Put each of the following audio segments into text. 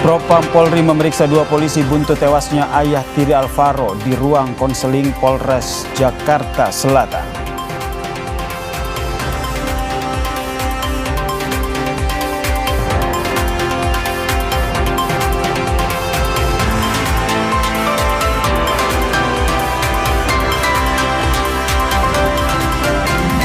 Propam Polri memeriksa dua polisi buntut tewasnya ayah tiri Alvaro di ruang konseling Polres Jakarta Selatan.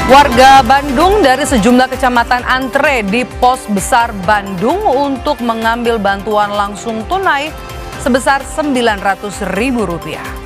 Warga Bandung dari sejumlah kecamatan antre di Pos Besar Bandung untuk mengambil bantuan langsung tunai sebesar Rp900.000.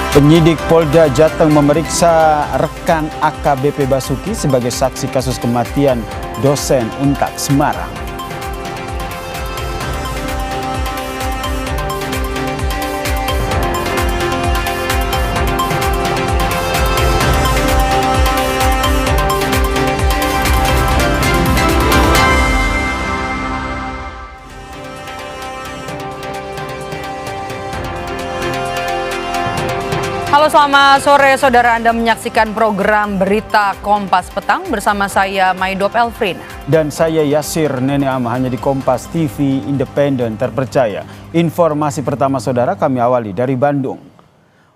Penyidik Polda Jateng memeriksa rekan AKBP Basuki sebagai saksi kasus kematian dosen Untak Semarang. Halo, selamat sore saudara, Anda menyaksikan program Berita Kompas Petang bersama saya Maidop Elfrin. Dan saya Yasir Nene Ama, hanya di Kompas TV independen terpercaya. Informasi pertama saudara kami awali dari Bandung.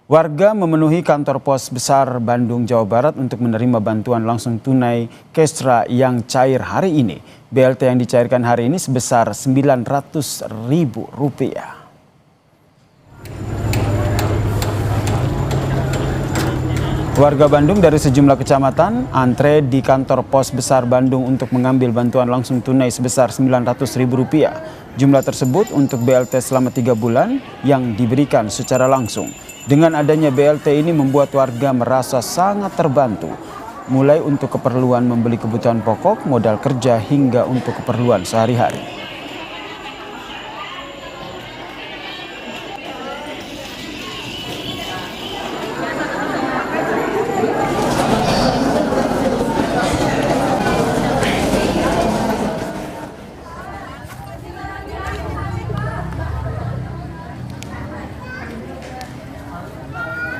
Warga memenuhi kantor Pos Besar Bandung, Jawa Barat untuk menerima bantuan langsung tunai Kestra yang cair hari ini. BLT yang dicairkan hari ini sebesar Rp900.000. Warga Bandung dari sejumlah kecamatan antre di kantor Pos Besar Bandung untuk mengambil bantuan langsung tunai sebesar Rp900.000. Jumlah tersebut untuk BLT selama 3 bulan yang diberikan secara langsung. Dengan adanya BLT ini membuat warga merasa sangat terbantu. Mulai untuk keperluan membeli kebutuhan pokok, modal kerja, hingga untuk keperluan sehari-hari.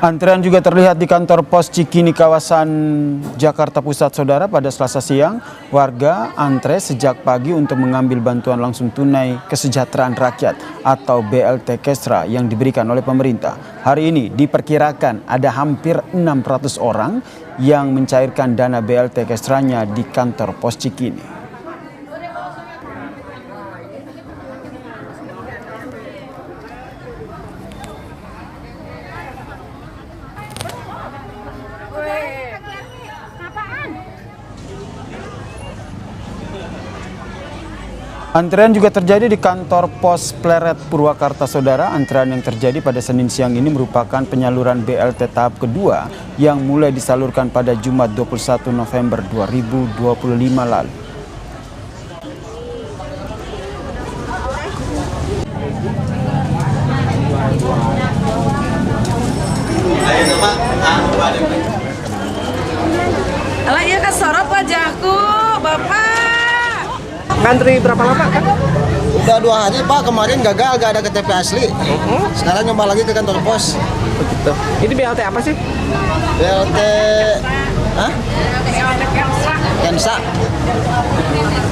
Antrean juga terlihat di kantor Pos Cikini kawasan Jakarta Pusat saudara. Pada Selasa siang, warga antre sejak pagi untuk mengambil bantuan langsung tunai kesejahteraan rakyat atau BLT Kestra yang diberikan oleh pemerintah. Hari ini diperkirakan ada hampir 600 orang yang mencairkan dana BLT Kestranya di kantor Pos Cikini. Antrean juga terjadi di kantor Pos Pleret Purwakarta saudara. Antrean yang terjadi pada Senin siang ini merupakan penyaluran BLT tahap kedua yang mulai disalurkan pada Jumat 21 November 2025 lalu. Alah, iya kan sorot wajahku, Bapak. Ngantri berapa lama kan? Udah 2 hari Pak, kemarin gagal gak ada KTP asli. Sekarang nyoba lagi ke kantor pos. Begitu. Ini BLT apa sih? BLT Kensa.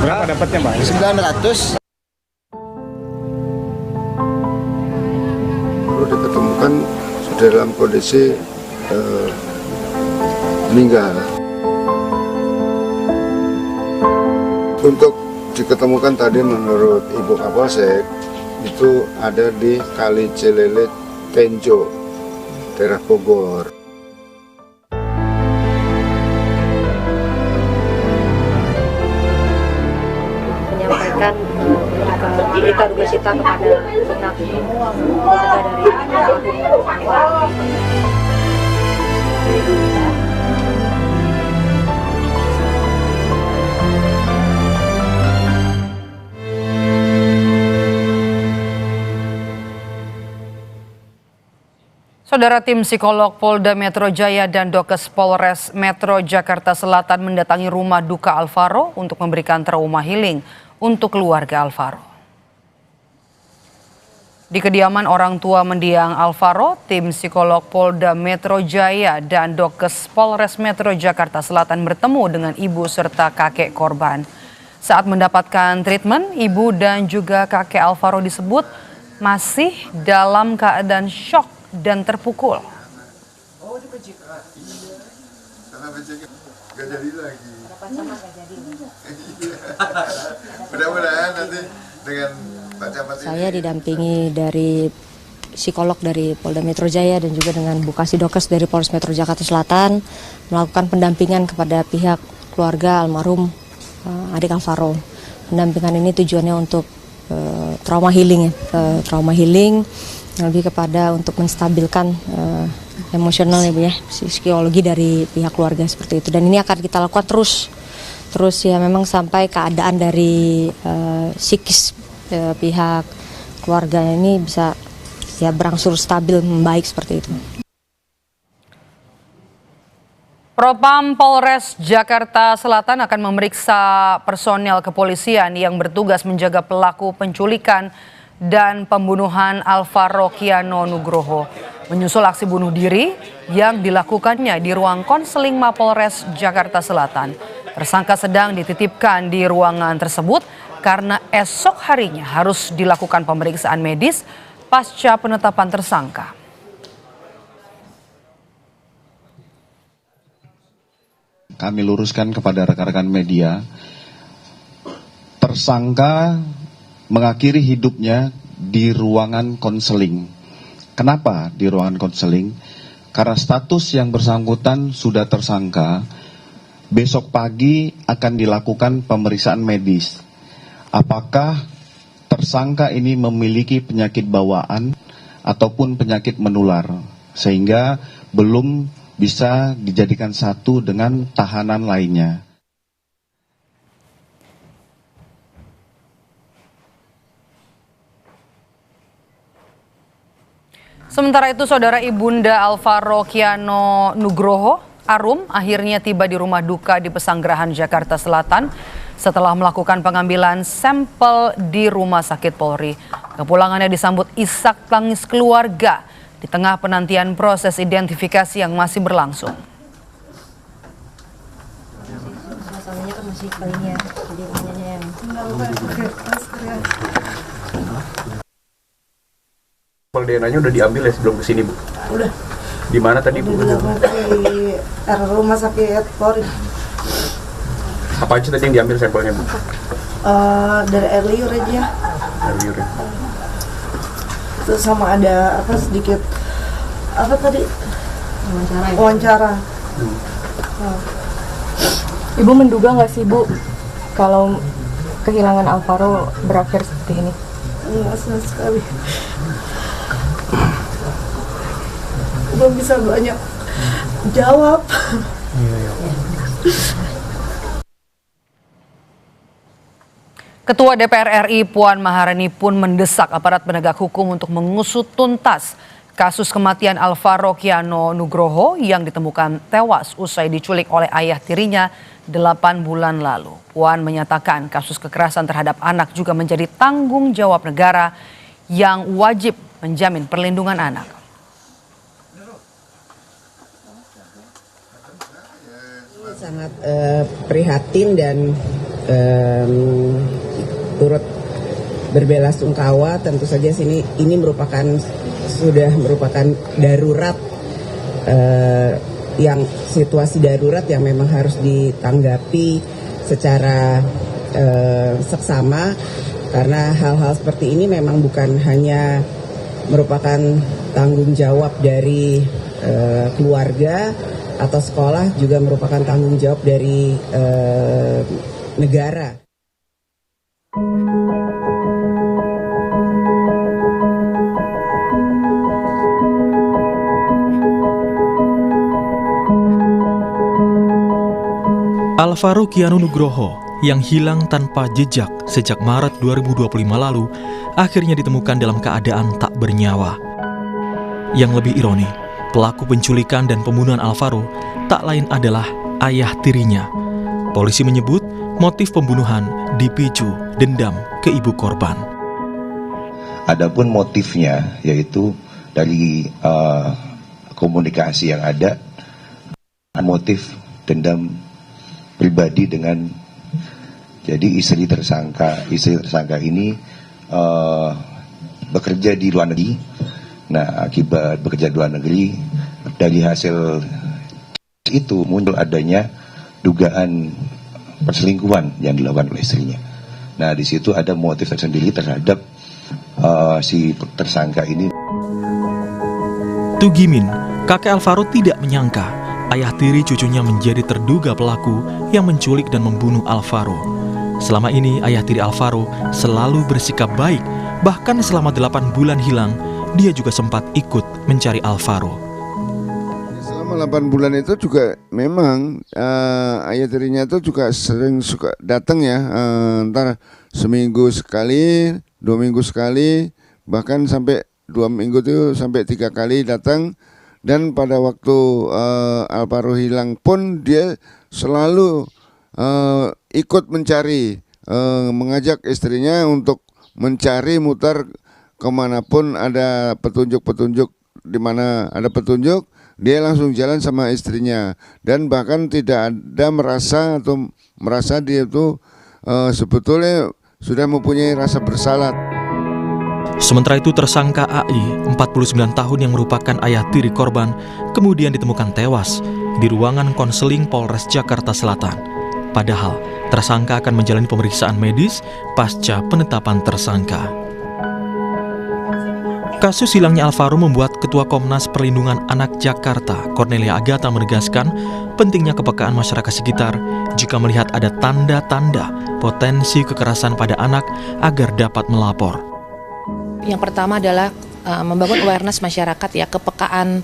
Berapa dapatnya Pak? 900. Perlu diketemukan sudah dalam kondisi meninggal. Untuk diketemukan tadi menurut Ibu Kapolsek itu ada di Kali Cilele Tenjo, daerah Bogor. Menyampaikan berita duka cita kepada pihak keluarga dari Saudara, tim psikolog Polda Metro Jaya dan Dokes Polres Metro Jakarta Selatan mendatangi rumah duka Alvaro untuk memberikan trauma healing untuk keluarga Alvaro. Di kediaman orang tua mendiang Alvaro, tim psikolog Polda Metro Jaya dan Dokes Polres Metro Jakarta Selatan bertemu dengan ibu serta kakek korban. Saat mendapatkan treatment, ibu dan juga kakek Alvaro disebut masih dalam keadaan syok dan terpukul. Mudah-mudahan nanti dengan Saya didampingi dari psikolog dari Polda Metro Jaya dan juga dengan Bu Kasidokes dari Polres Metro Jakarta Selatan melakukan pendampingan kepada pihak keluarga almarhum adik Alvaro. Pendampingan ini tujuannya untuk trauma healing lebih kepada untuk menstabilkan emosional ya Bu ya, psikologi dari pihak keluarga seperti itu. Dan ini akan kita lakukan terus ya memang sampai keadaan dari psikis pihak keluarga ini bisa ya berangsur stabil membaik seperti itu. Propam Polres Jakarta Selatan akan memeriksa personel kepolisian yang bertugas menjaga pelaku penculikan dan pembunuhan Alvaro Kiano Nugroho. Menyusul aksi bunuh diri yang dilakukannya di ruang konseling Mapolres Jakarta Selatan. Tersangka sedang dititipkan di ruangan tersebut karena esok harinya harus dilakukan pemeriksaan medis pasca penetapan tersangka. Kami luruskan kepada rekan-rekan media, tersangka mengakhiri hidupnya di ruangan konseling. Kenapa di ruangan konseling? Karena status yang bersangkutan sudah tersangka, besok pagi akan dilakukan pemeriksaan medis. Apakah tersangka ini memiliki penyakit bawaan ataupun penyakit menular, sehingga belum bisa dijadikan satu dengan tahanan lainnya. Sementara itu, saudara ibunda Alvaro Kiano Nugroho, Arum, akhirnya tiba di rumah duka di Pesanggerahan, Jakarta Selatan setelah melakukan pengambilan sampel di Rumah Sakit Polri. Kepulangannya disambut isak tangis keluarga di tengah penantian proses identifikasi yang masih berlangsung. Masalahnya kan masih kalinya, jadi makanya yang Sampel DNA-nya udah diambil ya sebelum kesini, Bu? Udah. Di mana tadi, Bu? Di Rumah Sakit Polri. Apa aja tadi yang diambil sampelnya, Bu? Dari air liur aja. Air liur ya. Terus sama ada apa sedikit apa tadi? Wawancara. Ibu menduga nggak sih, Bu, kalau kehilangan Alvaro berakhir seperti ini? Enggak, sama sekali. Belum bisa banyak jawab. Ketua DPR RI Puan Maharani pun mendesak aparat penegak hukum untuk mengusut tuntas kasus kematian Alvaro Kiano Nugroho yang ditemukan tewas usai diculik oleh ayah tirinya 8 bulan lalu. Puan menyatakan kasus kekerasan terhadap anak juga menjadi tanggung jawab negara yang wajib menjamin perlindungan anak. Sangat prihatin dan turut berbelasungkawa. Tentu saja ini sudah merupakan darurat, yang situasi darurat yang memang harus ditanggapi secara seksama, karena hal-hal seperti ini memang bukan hanya merupakan tanggung jawab dari keluarga atau sekolah, juga merupakan tanggung jawab dari negara. Alvaro Kiano Nugroho yang hilang tanpa jejak sejak Maret 2025 lalu akhirnya ditemukan dalam keadaan tak bernyawa. Yang lebih ironi, pelaku penculikan dan pembunuhan Alvaro tak lain adalah ayah tirinya. Polisi menyebut motif pembunuhan dipicu dendam ke ibu korban. Adapun motifnya yaitu dari komunikasi yang ada, motif dendam pribadi dengan, jadi istri tersangka ini bekerja di luar negeri. Nah, akibat bekerja di luar negeri, dari hasil itu muncul adanya dugaan perselingkuhan yang dilakukan oleh istrinya. Nah, di situ ada motif tersendiri terhadap si tersangka ini. Tugimin, kakek Alvaro tidak menyangka ayah tiri cucunya menjadi terduga pelaku yang menculik dan membunuh Alvaro. Selama ini ayah tiri Alvaro selalu bersikap baik, bahkan selama 8 bulan hilang, dia juga sempat ikut mencari Alvaro. Selama 8 bulan itu juga memang ayah tirinya itu juga sering suka datang ya, entar seminggu sekali, 2 minggu sekali, bahkan sampai 2 minggu itu sampai 3 kali datang. Dan pada waktu Alvaro hilang pun dia selalu ikut mencari, mengajak istrinya untuk mencari mutar kemanapun ada petunjuk-petunjuk, di mana ada petunjuk dia langsung jalan sama istrinya, dan bahkan tidak ada merasa dia itu sebetulnya sudah mempunyai rasa bersalah. Sementara itu tersangka AI, 49 tahun yang merupakan ayah tiri korban, kemudian ditemukan tewas di ruangan konseling Polres Jakarta Selatan. Padahal tersangka akan menjalani pemeriksaan medis pasca penetapan tersangka. Kasus hilangnya Alvaro membuat Ketua Komnas Perlindungan Anak Jakarta, Cornelia Agatha, menegaskan pentingnya kepekaan masyarakat sekitar jika melihat ada tanda-tanda potensi kekerasan pada anak agar dapat melapor. Yang pertama adalah membangun awareness masyarakat ya, kepekaan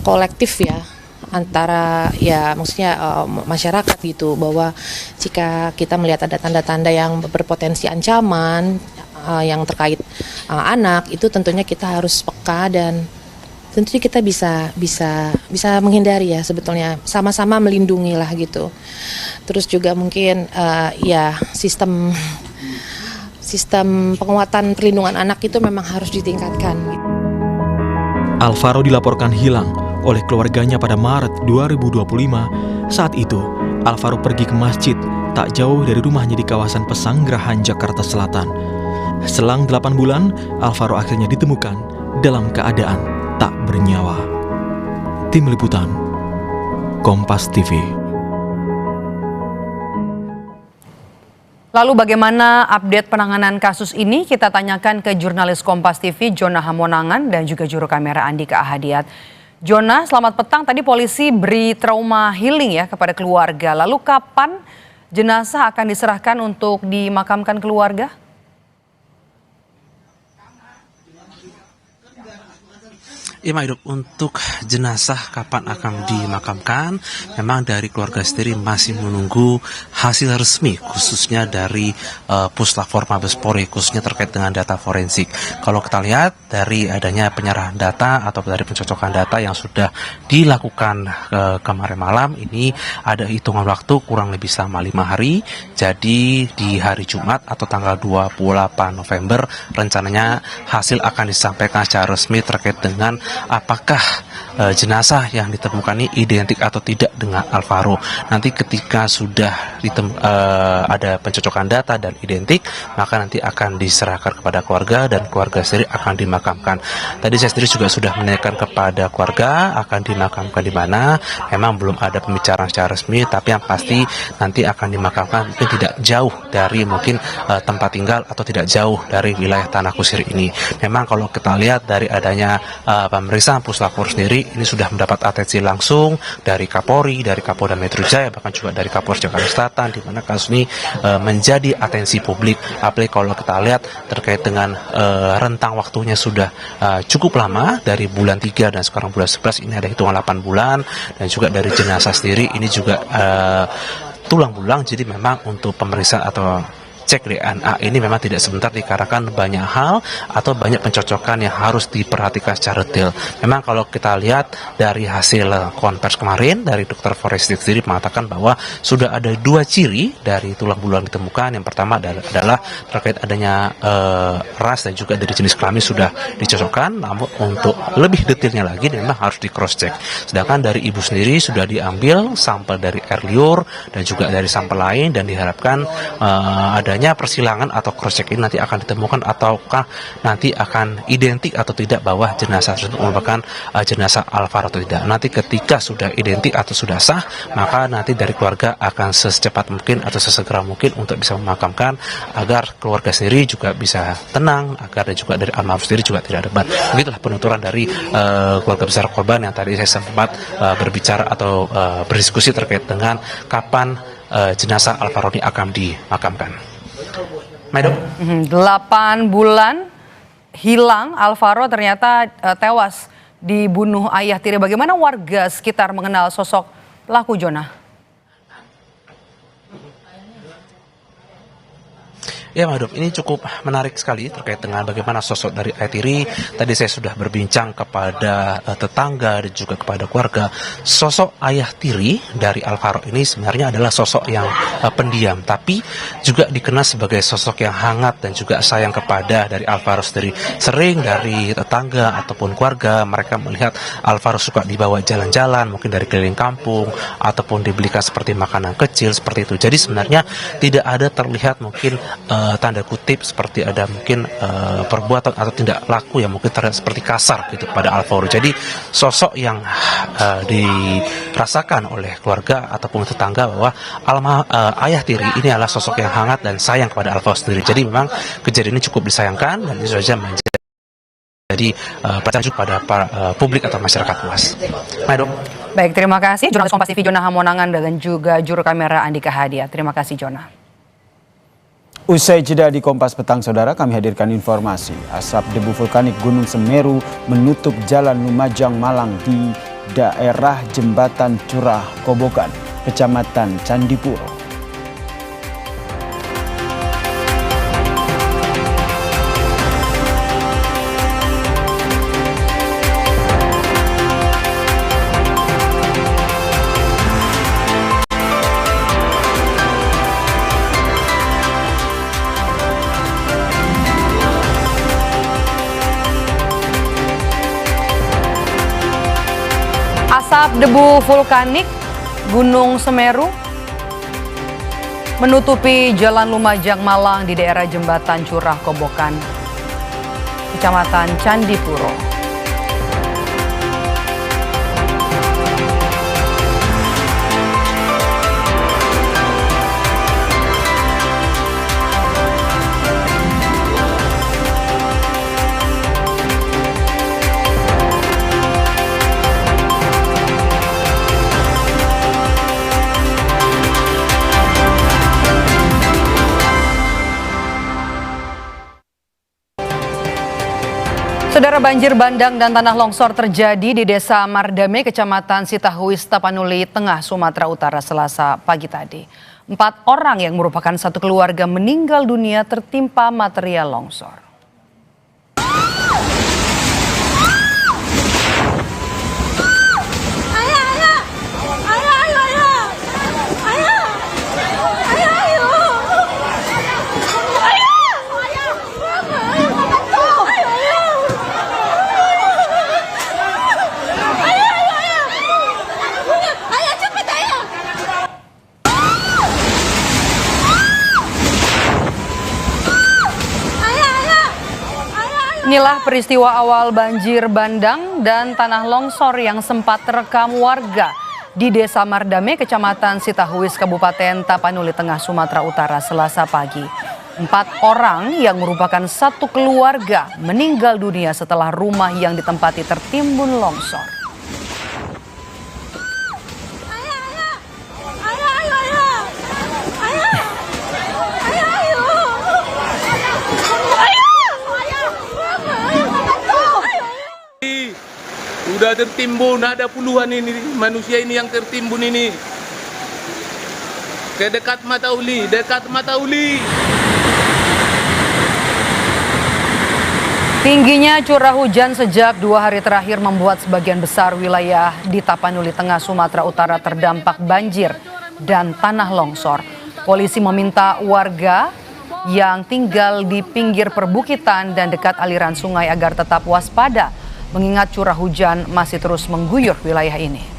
kolektif ya, antara ya maksudnya masyarakat gitu, bahwa jika kita melihat ada tanda-tanda yang berpotensi ancaman yang terkait anak, itu tentunya kita harus peka dan tentunya kita bisa menghindari ya, sebetulnya sama-sama melindungi lah gitu. Terus juga mungkin ya sistem penguatan perlindungan anak itu memang harus ditingkatkan. Alvaro dilaporkan hilang oleh keluarganya pada Maret 2025. Saat itu, Alvaro pergi ke masjid tak jauh dari rumahnya di kawasan Pesanggerahan, Jakarta Selatan. Selang 8 bulan, Alvaro akhirnya ditemukan dalam keadaan tak bernyawa. Tim Liputan, Kompas TV. Lalu bagaimana update penanganan kasus ini? Kita tanyakan ke jurnalis Kompas TV Jona Hamonangan dan juga juru kamera Andika Ahadiat. Jona, selamat petang. Tadi polisi beri trauma healing ya kepada keluarga. Lalu kapan jenazah akan diserahkan untuk dimakamkan keluarga? Ima hidup untuk jenazah kapan akan dimakamkan, memang dari keluarga sendiri masih menunggu hasil resmi, khususnya dari Puslapfor Mabes Polri, khususnya terkait dengan data forensik. Kalau kita lihat dari adanya penyerahan data atau dari pencocokan data yang sudah dilakukan kemarin malam, ini ada hitungan waktu kurang lebih selama 5 hari. Jadi di hari Jumat atau tanggal 28 November rencananya hasil akan disampaikan secara resmi terkait dengan apakah jenazah yang ditemukan ini identik atau tidak dengan Alvaro. Nanti ketika sudah ada pencocokan data dan identik, maka nanti akan diserahkan kepada keluarga dan keluarga sendiri akan dimakamkan. Tadi saya sendiri juga sudah menanyakan kepada keluarga akan dimakamkan di mana. Memang belum ada pembicaraan secara resmi, tapi yang pasti nanti akan dimakamkan mungkin tidak jauh dari mungkin tempat tinggal atau tidak jauh dari wilayah Tanah Kusir ini. Memang kalau kita lihat dari adanya pemeriksaan Puslapfor sendiri, ini sudah mendapat atensi langsung dari Kapolri, dari Kapolda Metro Jaya, bahkan juga dari Kapolres Jakarta Selatan, di mana kasus ini menjadi atensi publik. Apalagi kalau kita lihat terkait dengan rentang waktunya sudah cukup lama, dari bulan 3 dan sekarang bulan 11, ini ada hitungan 8 bulan, dan juga dari jenazah sendiri ini juga tulang belulang. Jadi memang untuk pemeriksaan atau cek DNA ini memang tidak sebentar dikarenakan banyak hal atau banyak pencocokan yang harus diperhatikan secara detail. Memang kalau kita lihat dari hasil konversi kemarin dari dokter forensik sendiri mengatakan bahwa sudah ada 2 ciri dari tulang belulang ditemukan. Yang pertama adalah terkait adanya ras dan juga dari jenis kelamin sudah dicocokkan, namun untuk lebih detailnya lagi memang harus di cross check. Sedangkan dari ibu sendiri sudah diambil sampel dari air liur dan juga dari sampel lain, dan diharapkan adanya persilangan atau cross check ini nanti akan ditemukan ataukah nanti akan identik atau tidak bahwa jenazah tersebut merupakan jenazah Alvaro atau tidak. Nanti ketika sudah identik atau sudah sah, maka nanti dari keluarga akan secepat mungkin atau sesegera mungkin untuk bisa memakamkan, agar keluarga sendiri juga bisa tenang, agar juga dari almarhum sendiri juga tidak ada beban. Begitulah penuturan dari keluarga besar korban yang tadi saya sempat berbicara atau berdiskusi terkait dengan kapan jenazah Alvaro ini akan dimakamkan. Maido? 8 bulan hilang, Alvaro ternyata tewas dibunuh ayah tiri. Bagaimana warga sekitar mengenal sosok pelaku, Jonah? Ya, Madam, ini cukup menarik sekali terkait dengan bagaimana sosok dari ayah tiri. Tadi saya sudah berbincang kepada tetangga dan juga kepada keluarga. Sosok ayah tiri dari Alvaro ini sebenarnya adalah sosok yang pendiam, tapi juga dikenal sebagai sosok yang hangat dan juga sayang kepada dari Alvaro sendiri. Sering dari tetangga ataupun keluarga mereka melihat Alvaro suka dibawa jalan-jalan, mungkin dari keliling kampung, ataupun dibelikan seperti makanan kecil seperti itu. Jadi sebenarnya tidak ada terlihat mungkin tanda kutip seperti ada mungkin perbuatan atau tindak laku yang mungkin terlihat seperti kasar gitu pada Alvaro. Jadi sosok yang dirasakan oleh keluarga ataupun tetangga bahwa ayah tiri ini adalah sosok yang hangat dan sayang kepada Alvaro sendiri. Jadi memang kejadian ini cukup disayangkan dan itu saja menjadi pelajaran pada publik atau masyarakat luas. Maido. Baik, terima kasih jurnalis Kompas TV Jonah Hamonangan dan juga juru kamera Andika Hadia. Terima kasih, Jonah. Usai jeda di Kompas Petang, Saudara, kami hadirkan informasi. Asap debu vulkanik Gunung Semeru menutup jalan Lumajang Malang di daerah Jembatan Curah Kobokan, Kecamatan Candipuro. Asap debu vulkanik Gunung Semeru menutupi jalan Lumajang Malang di daerah Jembatan Curah Kobokan, Kecamatan Candipuro. Saudara, banjir bandang dan tanah longsor terjadi di Desa Mardame, Kecamatan Sitahuis, Tapanuli Tengah, Sumatera Utara, Selasa pagi tadi. 4 orang yang merupakan satu keluarga meninggal dunia tertimpa material longsor. Inilah peristiwa awal banjir bandang dan tanah longsor yang sempat terekam warga di Desa Mardame, Kecamatan Sitahuis, Kabupaten Tapanuli Tengah, Sumatera Utara, Selasa pagi. 4 orang yang merupakan satu keluarga meninggal dunia setelah rumah yang ditempati tertimbun longsor. Sudah tertimbun, ada puluhan ini manusia ini yang tertimbun ini. Ke dekat mata uli, dekat mata uli. Tingginya curah hujan sejak 2 hari terakhir membuat sebagian besar wilayah di Tapanuli Tengah Sumatera Utara terdampak banjir dan tanah longsor. Polisi meminta warga yang tinggal di pinggir perbukitan dan dekat aliran sungai agar tetap waspada, mengingat curah hujan masih terus mengguyur wilayah ini.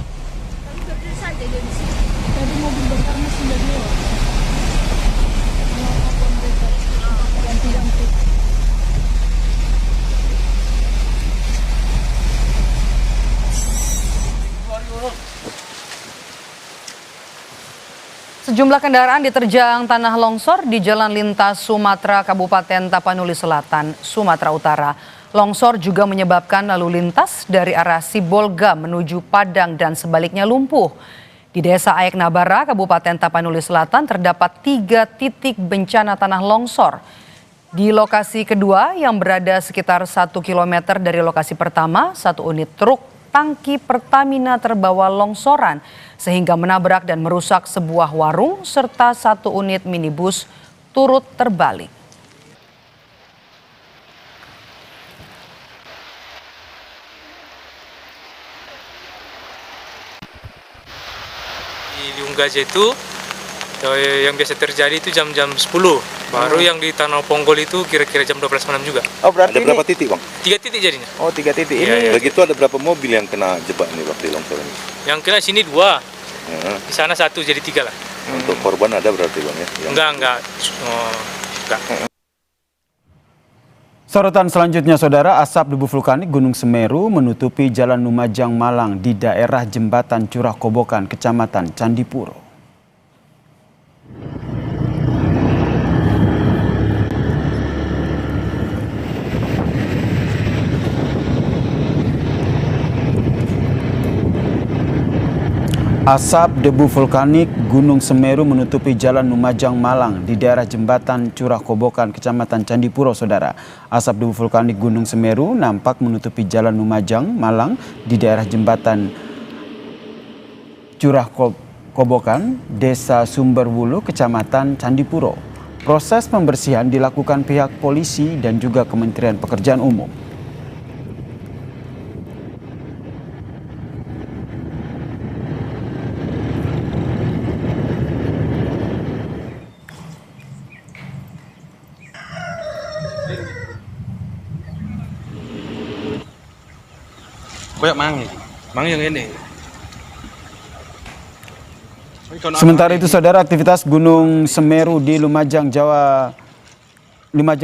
Sejumlah kendaraan diterjang tanah longsor di Jalan Lintas Sumatera Kabupaten Tapanuli Selatan, Sumatera Utara. Longsor juga menyebabkan lalu lintas dari arah Sibolga menuju Padang dan sebaliknya lumpuh. Di Desa Aek Nabara, Kabupaten Tapanuli Selatan terdapat 3 titik bencana tanah longsor. Di lokasi kedua yang berada sekitar 1 km dari lokasi pertama, 1 unit truk tangki Pertamina terbawa longsoran sehingga menabrak dan merusak sebuah warung serta 1 unit minibus turut terbalik. Di Unggaja itu yang biasa terjadi itu jam-jam 10. Baru yang di Tanah Ponggol itu kira-kira jam 12 malam juga. Oh, berarti ada berapa titik, Bang? 3 titik jadinya. Oh, 3 titik. Iya, Begitu ada berapa mobil yang kena jebak nih waktu longsor ini? Yang kena sini 2. Di sana 1 jadi 3 lah. Untuk korban ada berarti, Bang ya? Enggak. Enggak. Sorotan selanjutnya, Saudara, asap debu vulkanik Gunung Semeru menutupi Jalan Lumajang Malang di daerah Jembatan Curah Kobokan, Kecamatan Candipuro. Asap debu vulkanik Gunung Semeru menutupi Jalan Lumajang Malang di daerah Jembatan Curah Kobokan, Kecamatan Candipuro, Saudara. Asap debu vulkanik Gunung Semeru nampak menutupi Jalan Lumajang Malang di daerah Jembatan Curah Kobokan, Desa Sumberwulu, Kecamatan Candipuro. Proses pembersihan dilakukan pihak polisi dan juga Kementerian Pekerjaan Umum. Banyak mang yang ini. Sementara itu, Saudara, aktivitas Gunung Semeru di Lumajang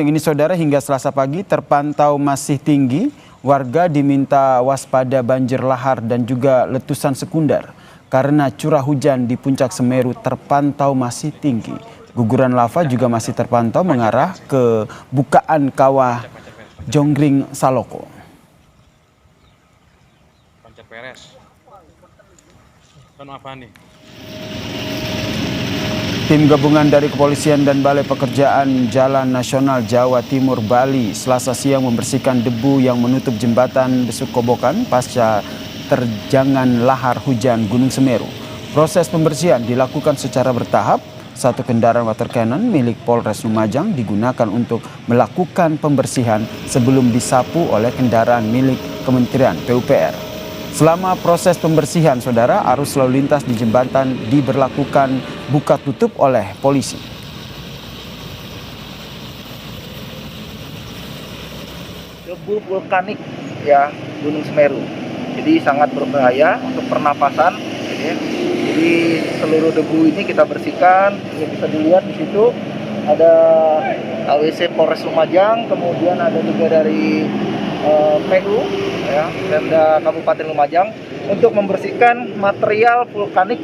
ini, Saudara, hingga Selasa pagi terpantau masih tinggi. Warga diminta waspada banjir lahar dan juga letusan sekunder karena curah hujan di puncak Semeru terpantau masih tinggi. Guguran lava juga masih terpantau mengarah ke bukaan kawah Jonggring Saloko. Peres. Kan apa nih? Tim gabungan dari Kepolisian dan Balai Pekerjaan Jalan Nasional Jawa Timur Bali Selasa siang membersihkan debu yang menutup jembatan Besuk Kobokan pasca terjangan lahar hujan Gunung Semeru. Proses pembersihan dilakukan secara bertahap. 1 kendaraan water cannon milik Polres Lumajang digunakan untuk melakukan pembersihan sebelum disapu oleh kendaraan milik Kementerian PUPR. Selama proses pembersihan, Saudara, arus lalu lintas di jembatan diberlakukan buka tutup oleh polisi. Debu vulkanik ya Gunung Semeru, jadi sangat berbahaya untuk pernapasan. Jadi seluruh debu ini kita bersihkan. Ini bisa dilihat di situ ada AWC Polres Lumajang, kemudian ada juga dari PU ya, Pemda Kabupaten Lumajang untuk membersihkan material vulkanik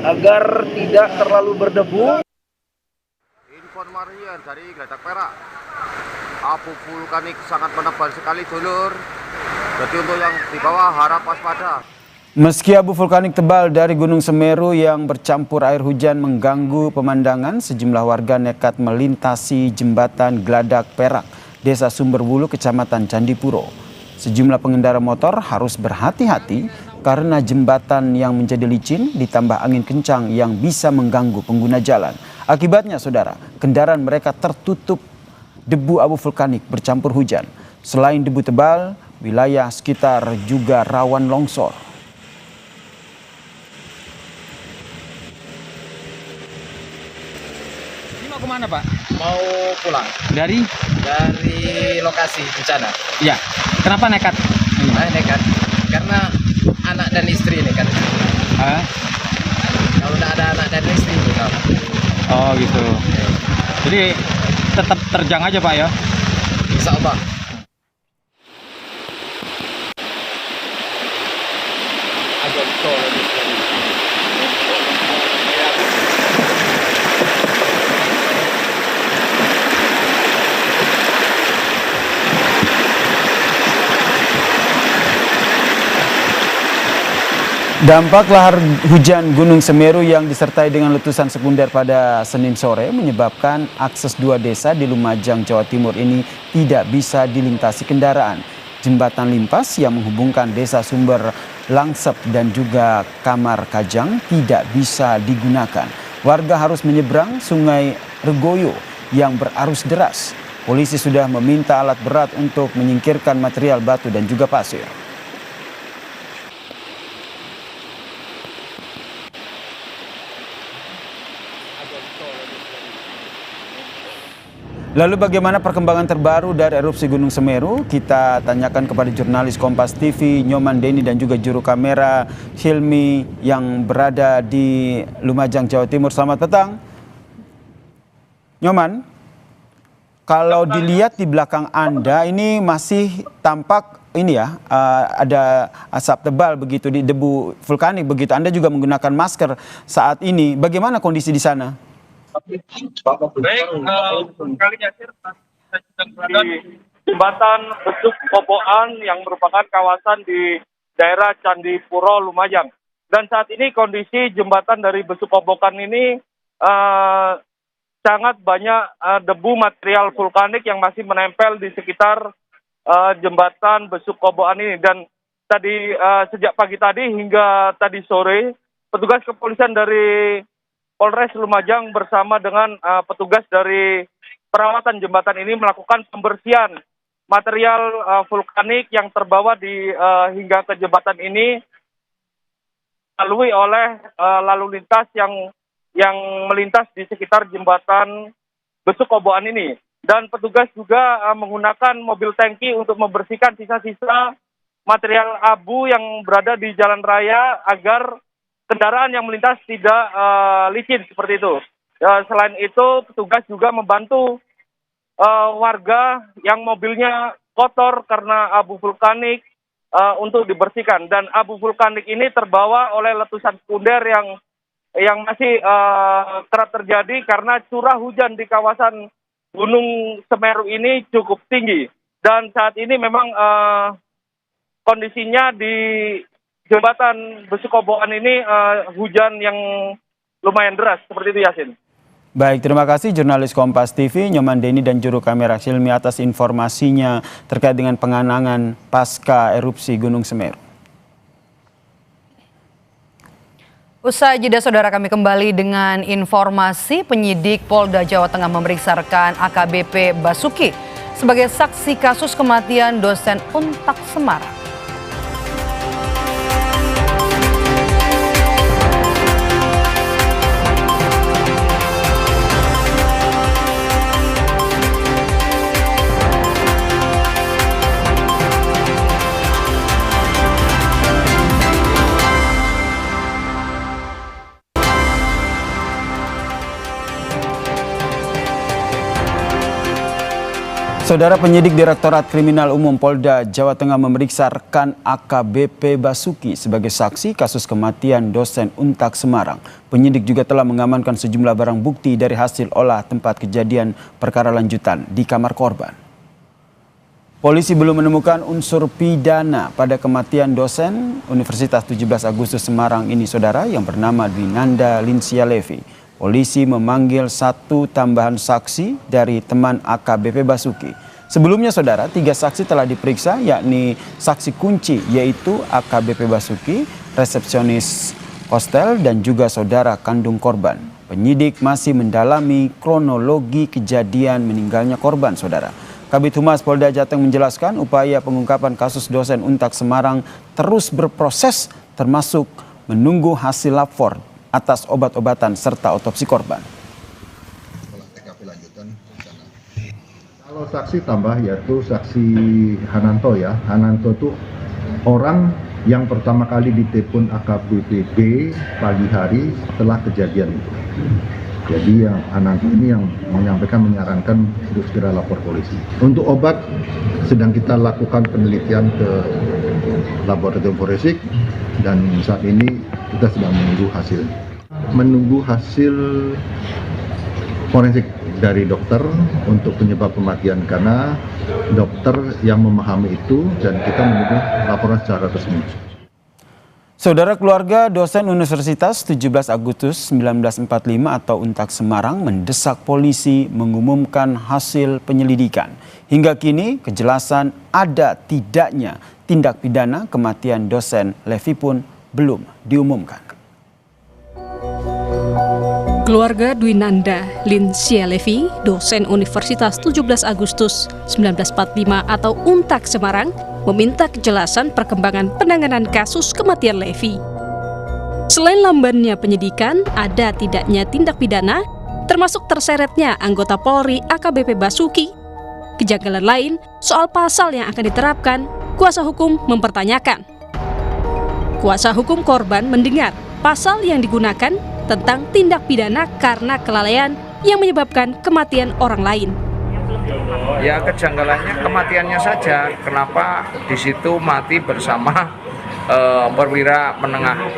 agar tidak terlalu berdebu. Informasi dari Geladak Perak, abu vulkanik sangat menebal sekali, dulur. Jadi untuk yang di bawah harap waspada. Meski abu vulkanik tebal dari Gunung Semeru yang bercampur air hujan mengganggu pemandangan, sejumlah warga nekat melintasi jembatan Geladak Perak, Desa Sumberwulu, Kecamatan Candipuro. Sejumlah pengendara motor harus berhati-hati karena jembatan yang menjadi licin ditambah angin kencang yang bisa mengganggu pengguna jalan. Akibatnya saudara, kendaraan mereka tertutup debu abu vulkanik bercampur hujan. Selain debu tebal, wilayah sekitar juga rawan longsor. Ini mau kemana Pak? Mau pulang. Dari lokasi bencana. Ya, kenapa nekat? Nekat karena anak dan istri ini kan. Kalau tidak ada anak dan istri juga. Oh gitu. Jadi tetap terjang aja Pak ya? Insya Allah. Dampak lahar hujan Gunung Semeru yang disertai dengan letusan sekunder pada Senin sore menyebabkan akses dua desa di Lumajang, Jawa Timur ini tidak bisa dilintasi kendaraan. Jembatan limpas yang menghubungkan desa Sumber Langsep dan juga Kamar Kajang tidak bisa digunakan. Warga harus menyeberang Sungai Regoyo yang berarus deras. Polisi sudah meminta alat berat untuk menyingkirkan material batu dan juga pasir. Lalu bagaimana perkembangan terbaru dari erupsi Gunung Semeru? Kita tanyakan kepada jurnalis Kompas TV Nyoman Deni dan juga juru kamera Hilmi yang berada di Lumajang, Jawa Timur. Selamat petang. Nyoman, kalau dilihat di belakang Anda ini masih tampak ini ya, ada asap tebal begitu di debu vulkanik begitu. Anda juga menggunakan masker saat ini. Bagaimana kondisi di sana? Baik, kali Yasir, saya sedang berada di jembatan Besuk Koboan yang merupakan kawasan di daerah Candipuro, Lumajang. Dan saat ini kondisi jembatan dari Besuk Kobokan ini sangat banyak debu material vulkanik yang masih menempel di sekitar jembatan Besuk Koboan ini. Dan tadi sejak pagi tadi hingga tadi sore, petugas kepolisian dari Polres Lumajang bersama dengan petugas dari perawatan jembatan ini melakukan pembersihan material vulkanik yang terbawa di hingga ke jembatan ini dilalui oleh lalu lintas yang melintas di sekitar jembatan Besuk Koboan ini. Dan petugas juga menggunakan mobil tangki untuk membersihkan sisa-sisa material abu yang berada di jalan raya agar kendaraan yang melintas tidak licin seperti itu. Selain itu, petugas juga membantu warga yang mobilnya kotor karena abu vulkanik untuk dibersihkan. Dan abu vulkanik ini terbawa oleh letusan sekunder yang masih kerap terjadi karena curah hujan di kawasan Gunung Semeru ini cukup tinggi. Dan saat ini memang kondisinya di jembatan Besuk Koboan ini hujan yang lumayan deras seperti itu, Yasin. Baik, terima kasih jurnalis Kompas TV Nyoman Deni dan juru kamera Hilmi atas informasinya terkait dengan penganangan pasca erupsi Gunung Semeru. Usai jeda saudara, kami kembali dengan informasi penyidik Polda Jawa Tengah memeriksa rekan AKBP Basuki sebagai saksi kasus kematian dosen Untak Semarang. Saudara, penyidik Direktorat Kriminal Umum Polda Jawa Tengah memeriksa rekan AKBP Basuki sebagai saksi kasus kematian dosen Untak Semarang. Penyidik juga telah mengamankan sejumlah barang bukti dari hasil olah tempat kejadian perkara lanjutan di kamar korban. Polisi belum menemukan unsur pidana pada kematian dosen Universitas 17 Agustus Semarang ini, saudara, yang bernama Dwinanda Linsia Levi. Polisi memanggil satu tambahan saksi dari teman AKBP Basuki. Sebelumnya saudara, 3 saksi telah diperiksa, yakni saksi kunci yaitu AKBP Basuki, resepsionis hostel, dan juga saudara kandung korban. Penyidik masih mendalami kronologi kejadian meninggalnya korban saudara. Kabid Humas Polda Jateng menjelaskan upaya pengungkapan kasus dosen Untak Semarang terus berproses, termasuk menunggu hasil lapor atas obat-obatan serta otopsi korban. Kalau saksi tambah yaitu saksi Hananto ya. Hananto itu orang yang pertama kali ditelepon AKBP pagi hari setelah kejadian itu. Jadi yang Hananto ini yang menyarankan untuk segera lapor polisi. Untuk obat sedang kita lakukan penelitian ke laboratorium forensik dan saat ini kita sedang menunggu hasil forensik dari dokter untuk penyebab kematian, karena dokter yang memahami itu dan kita menunggu laporan secara resmi. Saudara, keluarga dosen Universitas 17 Agustus 1945 atau Untak Semarang mendesak polisi mengumumkan hasil penyelidikan. Hingga kini kejelasan ada tidaknya tindak pidana kematian dosen Levi pun belum diumumkan. Keluarga Dwinanda Linsia Levi, dosen Universitas 17 Agustus 1945 atau Untak Semarang, meminta kejelasan perkembangan penanganan kasus kematian Levi. Selain lambannya penyidikan, ada tidaknya tindak pidana, termasuk terseretnya anggota Polri AKBP Basuki. Kejanggalan lain soal pasal yang akan diterapkan, kuasa hukum mempertanyakan. Kuasa hukum korban mendengar pasal yang digunakan tentang tindak pidana karena kelalaian yang menyebabkan kematian orang lain. Ya, kejanggalannya kematiannya saja. Kenapa di situ mati bersama perwira menengah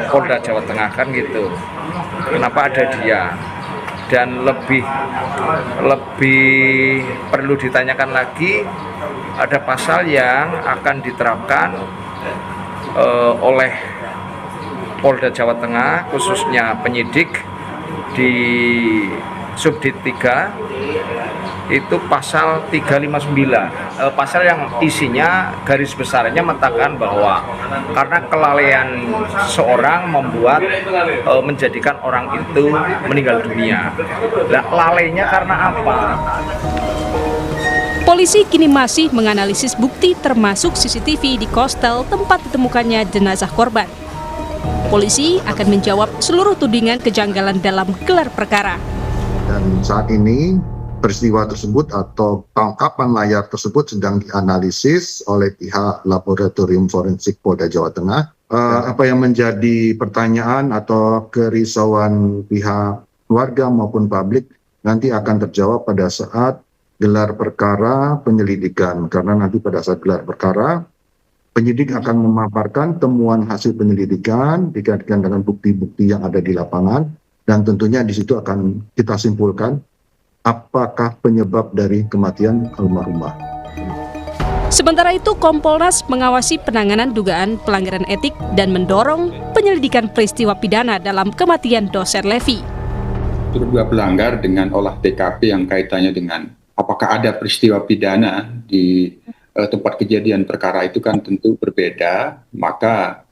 Polda Jawa Tengah, kan gitu. Kenapa ada dia? Dan lebih perlu ditanyakan lagi, ada pasal yang akan diterapkan oleh Polda Jawa Tengah, khususnya penyidik di Subdit 3, itu pasal 359, pasal yang isinya garis besarnya menyatakan bahwa karena kelalaian seorang membuat menjadikan orang itu meninggal dunia. Nah, lalainya karena apa? Polisi kini masih menganalisis bukti termasuk CCTV di hostel tempat ditemukannya jenazah korban. Polisi akan menjawab seluruh tudingan kejanggalan dalam gelar perkara. Dan saat ini peristiwa tersebut atau tangkapan layar tersebut sedang dianalisis oleh pihak Laboratorium Forensik Polda Jawa Tengah. Apa yang menjadi pertanyaan atau kerisauan pihak keluarga maupun publik nanti akan terjawab pada saat gelar perkara penyelidikan. Karena nanti pada saat gelar perkara, penyidik akan memaparkan temuan hasil penyelidikan dikaitkan dengan bukti-bukti yang ada di lapangan, dan tentunya di situ akan kita simpulkan apakah penyebab dari kematian almarhumah. Sementara itu, Kompolnas mengawasi penanganan dugaan pelanggaran etik dan mendorong penyelidikan peristiwa pidana dalam kematian dosen Levi. Terduga pelanggar dengan olah TKP yang kaitannya dengan apakah ada peristiwa pidana di tempat kejadian perkara itu kan tentu berbeda, maka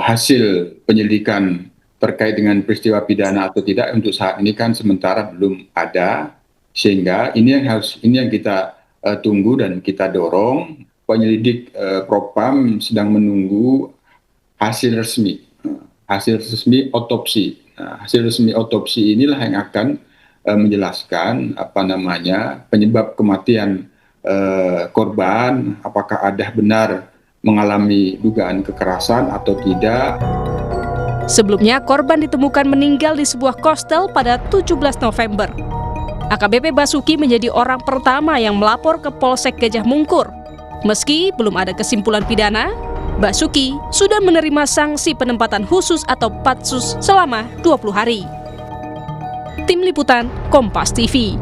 hasil penyelidikan terkait dengan peristiwa pidana atau tidak untuk saat ini kan sementara belum ada, sehingga ini yang kita tunggu dan kita dorong. Penyelidik Propam sedang menunggu hasil resmi otopsi. Hasil resmi otopsi inilah yang akan menjelaskan penyebab kematian korban, apakah ada benar mengalami dugaan kekerasan atau tidak. Sebelumnya, korban ditemukan meninggal di sebuah hostel pada 17 November. AKBP Basuki menjadi orang pertama yang melapor ke Polsek Gajah Mungkur. Meski belum ada kesimpulan pidana, Basuki sudah menerima sanksi penempatan khusus atau patsus selama 20 hari. Tim Liputan Kompas TV.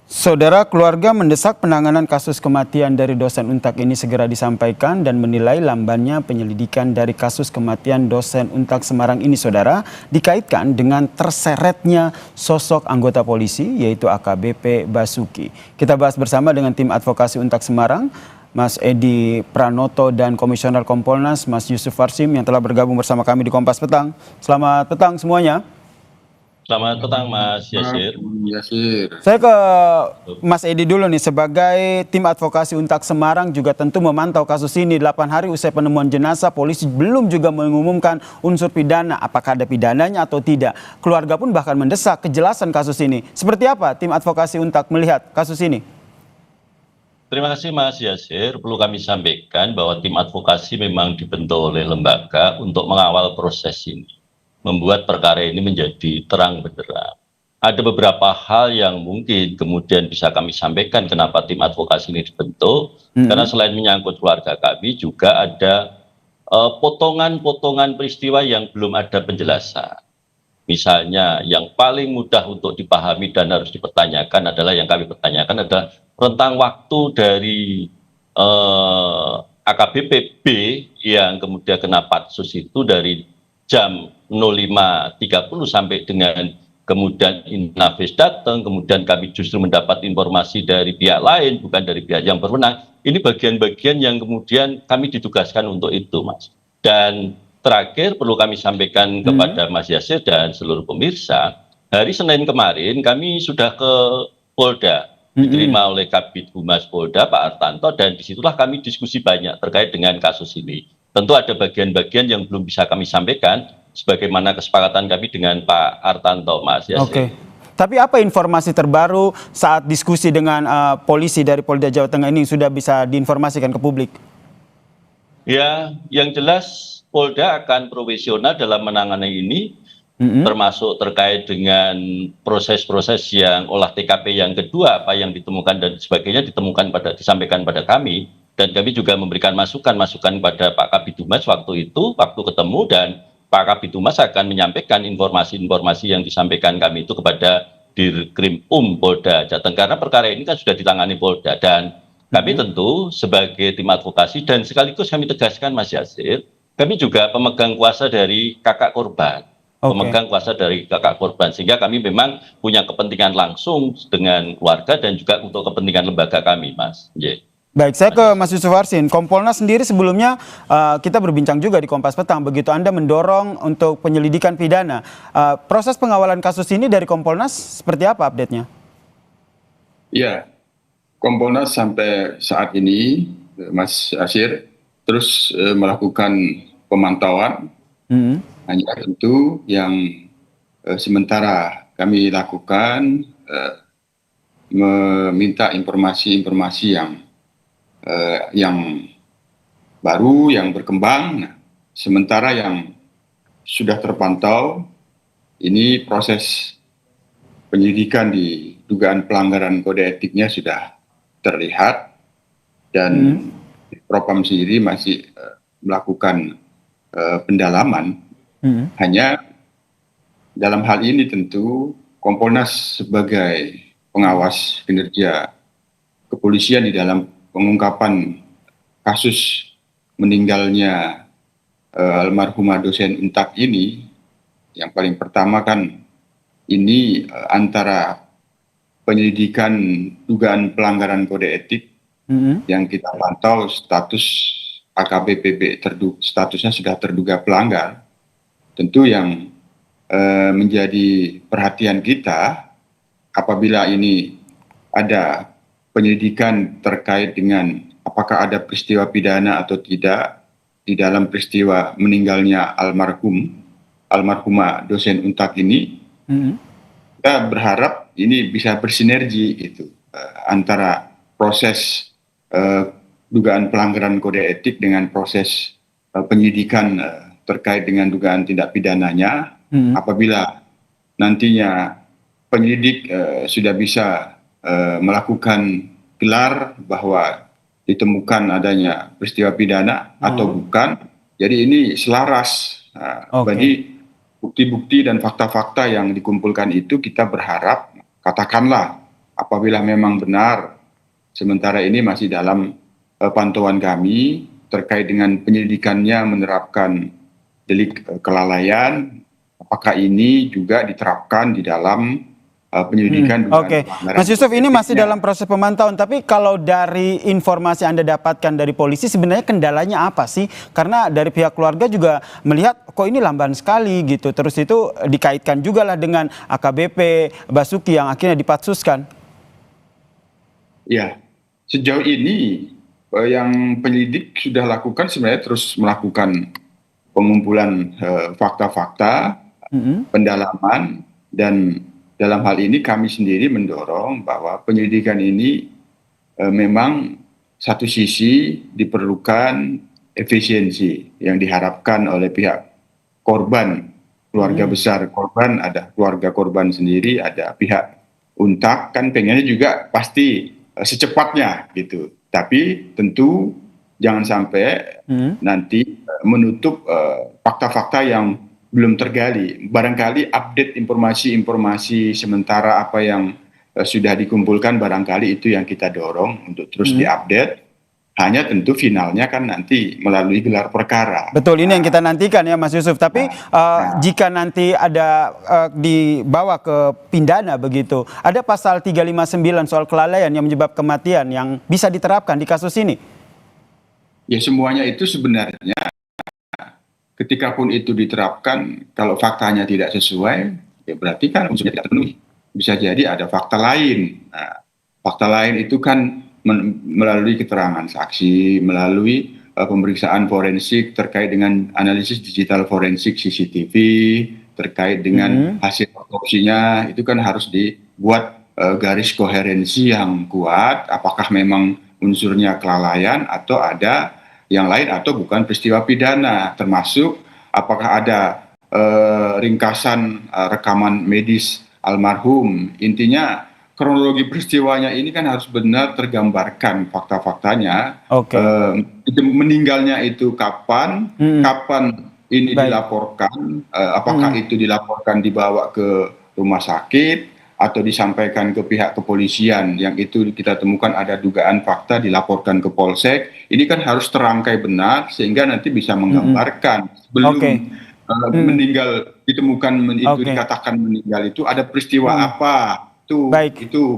Saudara, keluarga mendesak penanganan kasus kematian dari dosen Untak ini segera disampaikan dan menilai lambannya penyelidikan dari kasus kematian dosen Untak Semarang ini, saudara, dikaitkan dengan terseretnya sosok anggota polisi yaitu AKBP Basuki. Kita bahas bersama dengan tim advokasi Untak Semarang, Mas Edi Pranoto dan Komisioner Kompolnas Mas Yusuf Warsim yang telah bergabung bersama kami di Kompas Petang. Selamat petang semuanya. Selamat petang Mas Yasir. Saya ke Mas Edi dulu nih, sebagai tim advokasi Untak Semarang juga tentu memantau kasus ini. 8 hari usai penemuan jenazah, polisi belum juga mengumumkan unsur pidana, apakah ada pidananya atau tidak. Keluarga pun bahkan mendesak kejelasan kasus ini. Seperti apa tim advokasi Untak melihat kasus ini? Terima kasih Mas Yasir. Perlu kami sampaikan bahwa tim advokasi memang dibentuk oleh lembaga untuk mengawal proses ini, membuat perkara ini menjadi terang benderang. Ada beberapa hal yang mungkin kemudian bisa kami sampaikan kenapa tim advokasi ini dibentuk, karena selain menyangkut keluarga kami juga ada potongan-potongan peristiwa yang belum ada penjelasan. Misalnya yang paling mudah untuk dipahami dan harus dipertanyakan adalah, yang kami pertanyakan adalah rentang waktu dari AKBP B yang kemudian kena patsus itu dari jam 05.30 sampai dengan kemudian Inavis datang, kemudian kami justru mendapat informasi dari pihak lain, bukan dari pihak yang berwenang. Ini bagian-bagian yang kemudian kami ditugaskan untuk itu, Mas. Dan terakhir perlu kami sampaikan kepada Mas Yasir dan seluruh pemirsa, hari Senin kemarin kami sudah ke Polda, diterima oleh Kabid Humas Polda Pak Artanto, dan disitulah kami diskusi banyak terkait dengan kasus ini. Tentu ada bagian-bagian yang belum bisa kami sampaikan, sebagaimana kesepakatan kami dengan Pak Artanto, Mas Yasir. Oke. Tapi apa informasi terbaru saat diskusi dengan polisi dari Polda Jawa Tengah ini sudah bisa diinformasikan ke publik? Ya, yang jelas Polda akan profesional dalam menangani ini, termasuk terkait dengan proses-proses yang olah TKP yang kedua, apa yang ditemukan dan sebagainya disampaikan pada kami. Dan kami juga memberikan masukan-masukan pada Pak Kabid Humas waktu itu, waktu ketemu, dan Pak Kabid Humas akan menyampaikan informasi-informasi yang disampaikan kami itu kepada Dirkrim Polda Jateng, karena perkara ini kan sudah ditangani Polda. Dan kami tentu sebagai tim advokasi, dan sekaligus kami tegaskan Mas Yasir, kami juga pemegang kuasa dari kakak korban. Pemegang kuasa dari kakak korban, sehingga kami memang punya kepentingan langsung dengan keluarga dan juga untuk kepentingan lembaga kami, Mas. Baik, saya ke Mas Yusuf Warsim. Kompolnas sendiri sebelumnya kita berbincang juga di Kompas Petang, begitu Anda mendorong untuk penyelidikan pidana. Proses pengawalan kasus ini dari Kompolnas seperti apa update-nya? Ya, Kompolnas sampai saat ini, Mas Asir, terus melakukan pemantauan. Hanya tentu yang sementara kami lakukan meminta informasi-informasi yang baru, yang berkembang. Nah, sementara yang sudah terpantau, ini proses penyelidikan di dugaan pelanggaran kode etiknya sudah terlihat, dan Propam sendiri masih melakukan pendalaman. Hanya dalam hal ini tentu Kompolnas sebagai pengawas kinerja kepolisian di dalam pengungkapan kasus meninggalnya almarhumah dosen Untak ini, yang paling pertama kan ini antara penyelidikan dugaan pelanggaran kode etik yang kita pantau status AKBP statusnya sudah terduga pelanggar. Tentu yang menjadi perhatian kita apabila ini ada penyelidikan terkait dengan apakah ada peristiwa pidana atau tidak di dalam peristiwa meninggalnya almarhumah dosen Untak ini, kita berharap ini bisa bersinergi gitu antara proses dugaan pelanggaran kode etik dengan proses penyidikan terkait dengan dugaan tindak pidananya. Apabila nantinya penyidik sudah bisa melakukan gelar bahwa ditemukan adanya peristiwa pidana atau bukan, jadi ini selaras. Bagi bukti-bukti dan fakta-fakta yang dikumpulkan itu, kita berharap katakanlah apabila memang benar, sementara ini masih dalam pantauan kami terkait dengan penyelidikannya menerapkan delik kelalaian, apakah ini juga diterapkan di dalam penyelidikan. Oke, Mas Yusuf, ini masih dalam proses pemantauan, tapi kalau dari informasi Anda dapatkan dari polisi sebenarnya kendalanya apa sih? Karena dari pihak keluarga juga melihat kok ini lamban sekali gitu, terus itu dikaitkan juga lah dengan AKBP Basuki yang akhirnya dipatsuskan. Ya, sejauh ini yang penyelidik sudah lakukan sebenarnya terus melakukan pengumpulan fakta-fakta, pendalaman, dan dalam hal ini kami sendiri mendorong bahwa penyelidikan ini memang satu sisi diperlukan efisiensi yang diharapkan oleh pihak korban, keluarga besar korban, ada keluarga korban sendiri, ada pihak untak, kan pengennya juga pasti secepatnya gitu. Tapi tentu jangan sampai nanti menutup fakta-fakta yang belum tergali. Barangkali update informasi-informasi sementara apa yang sudah dikumpulkan, barangkali itu yang kita dorong untuk terus diupdate. Hanya tentu finalnya kan nanti melalui gelar perkara. Betul, ini yang kita nantikan ya Mas Yusuf. Tapi jika nanti ada dibawa ke pidana begitu, ada pasal 359 soal kelalaian yang menyebabkan kematian yang bisa diterapkan di kasus ini? Ya, semuanya itu sebenarnya ketika pun itu diterapkan, kalau faktanya tidak sesuai, ya berarti kan unsurnya tidak terpenuhi. Bisa jadi ada fakta lain. Nah, fakta lain itu kan melalui keterangan saksi, melalui pemeriksaan forensik terkait dengan analisis digital forensik CCTV, terkait dengan hasil otopsinya, itu kan harus dibuat garis koherensi yang kuat, apakah memang unsurnya kelalaian atau ada yang lain atau bukan peristiwa pidana, termasuk apakah ada ringkasan rekaman medis almarhum. Intinya kronologi peristiwanya ini kan harus benar tergambarkan fakta-faktanya. Meninggalnya itu kapan, kapan ini dilaporkan, apakah itu dilaporkan dibawa ke rumah sakit atau disampaikan ke pihak kepolisian, yang itu kita temukan ada dugaan fakta dilaporkan ke Polsek. Ini kan harus terangkai benar sehingga nanti bisa menggambarkan sebelum meninggal ditemukan itu dikatakan meninggal itu ada peristiwa apa itu.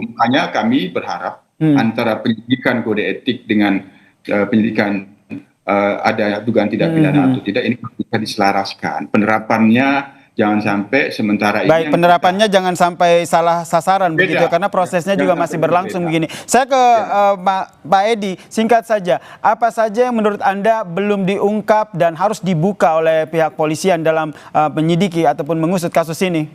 Makanya kami berharap antara penyidikan kode etik dengan penyidikan ada dugaan tidak pidana atau tidak, ini bisa diselaraskan penerapannya. Jangan sampai sementara ini. Baik, penerapannya jangan sampai salah sasaran begitu, karena prosesnya juga masih berlangsung begini. Saya ke Pak Edi, singkat saja, apa saja yang menurut Anda belum diungkap dan harus dibuka oleh pihak polisian dalam menyidiki ataupun mengusut kasus ini?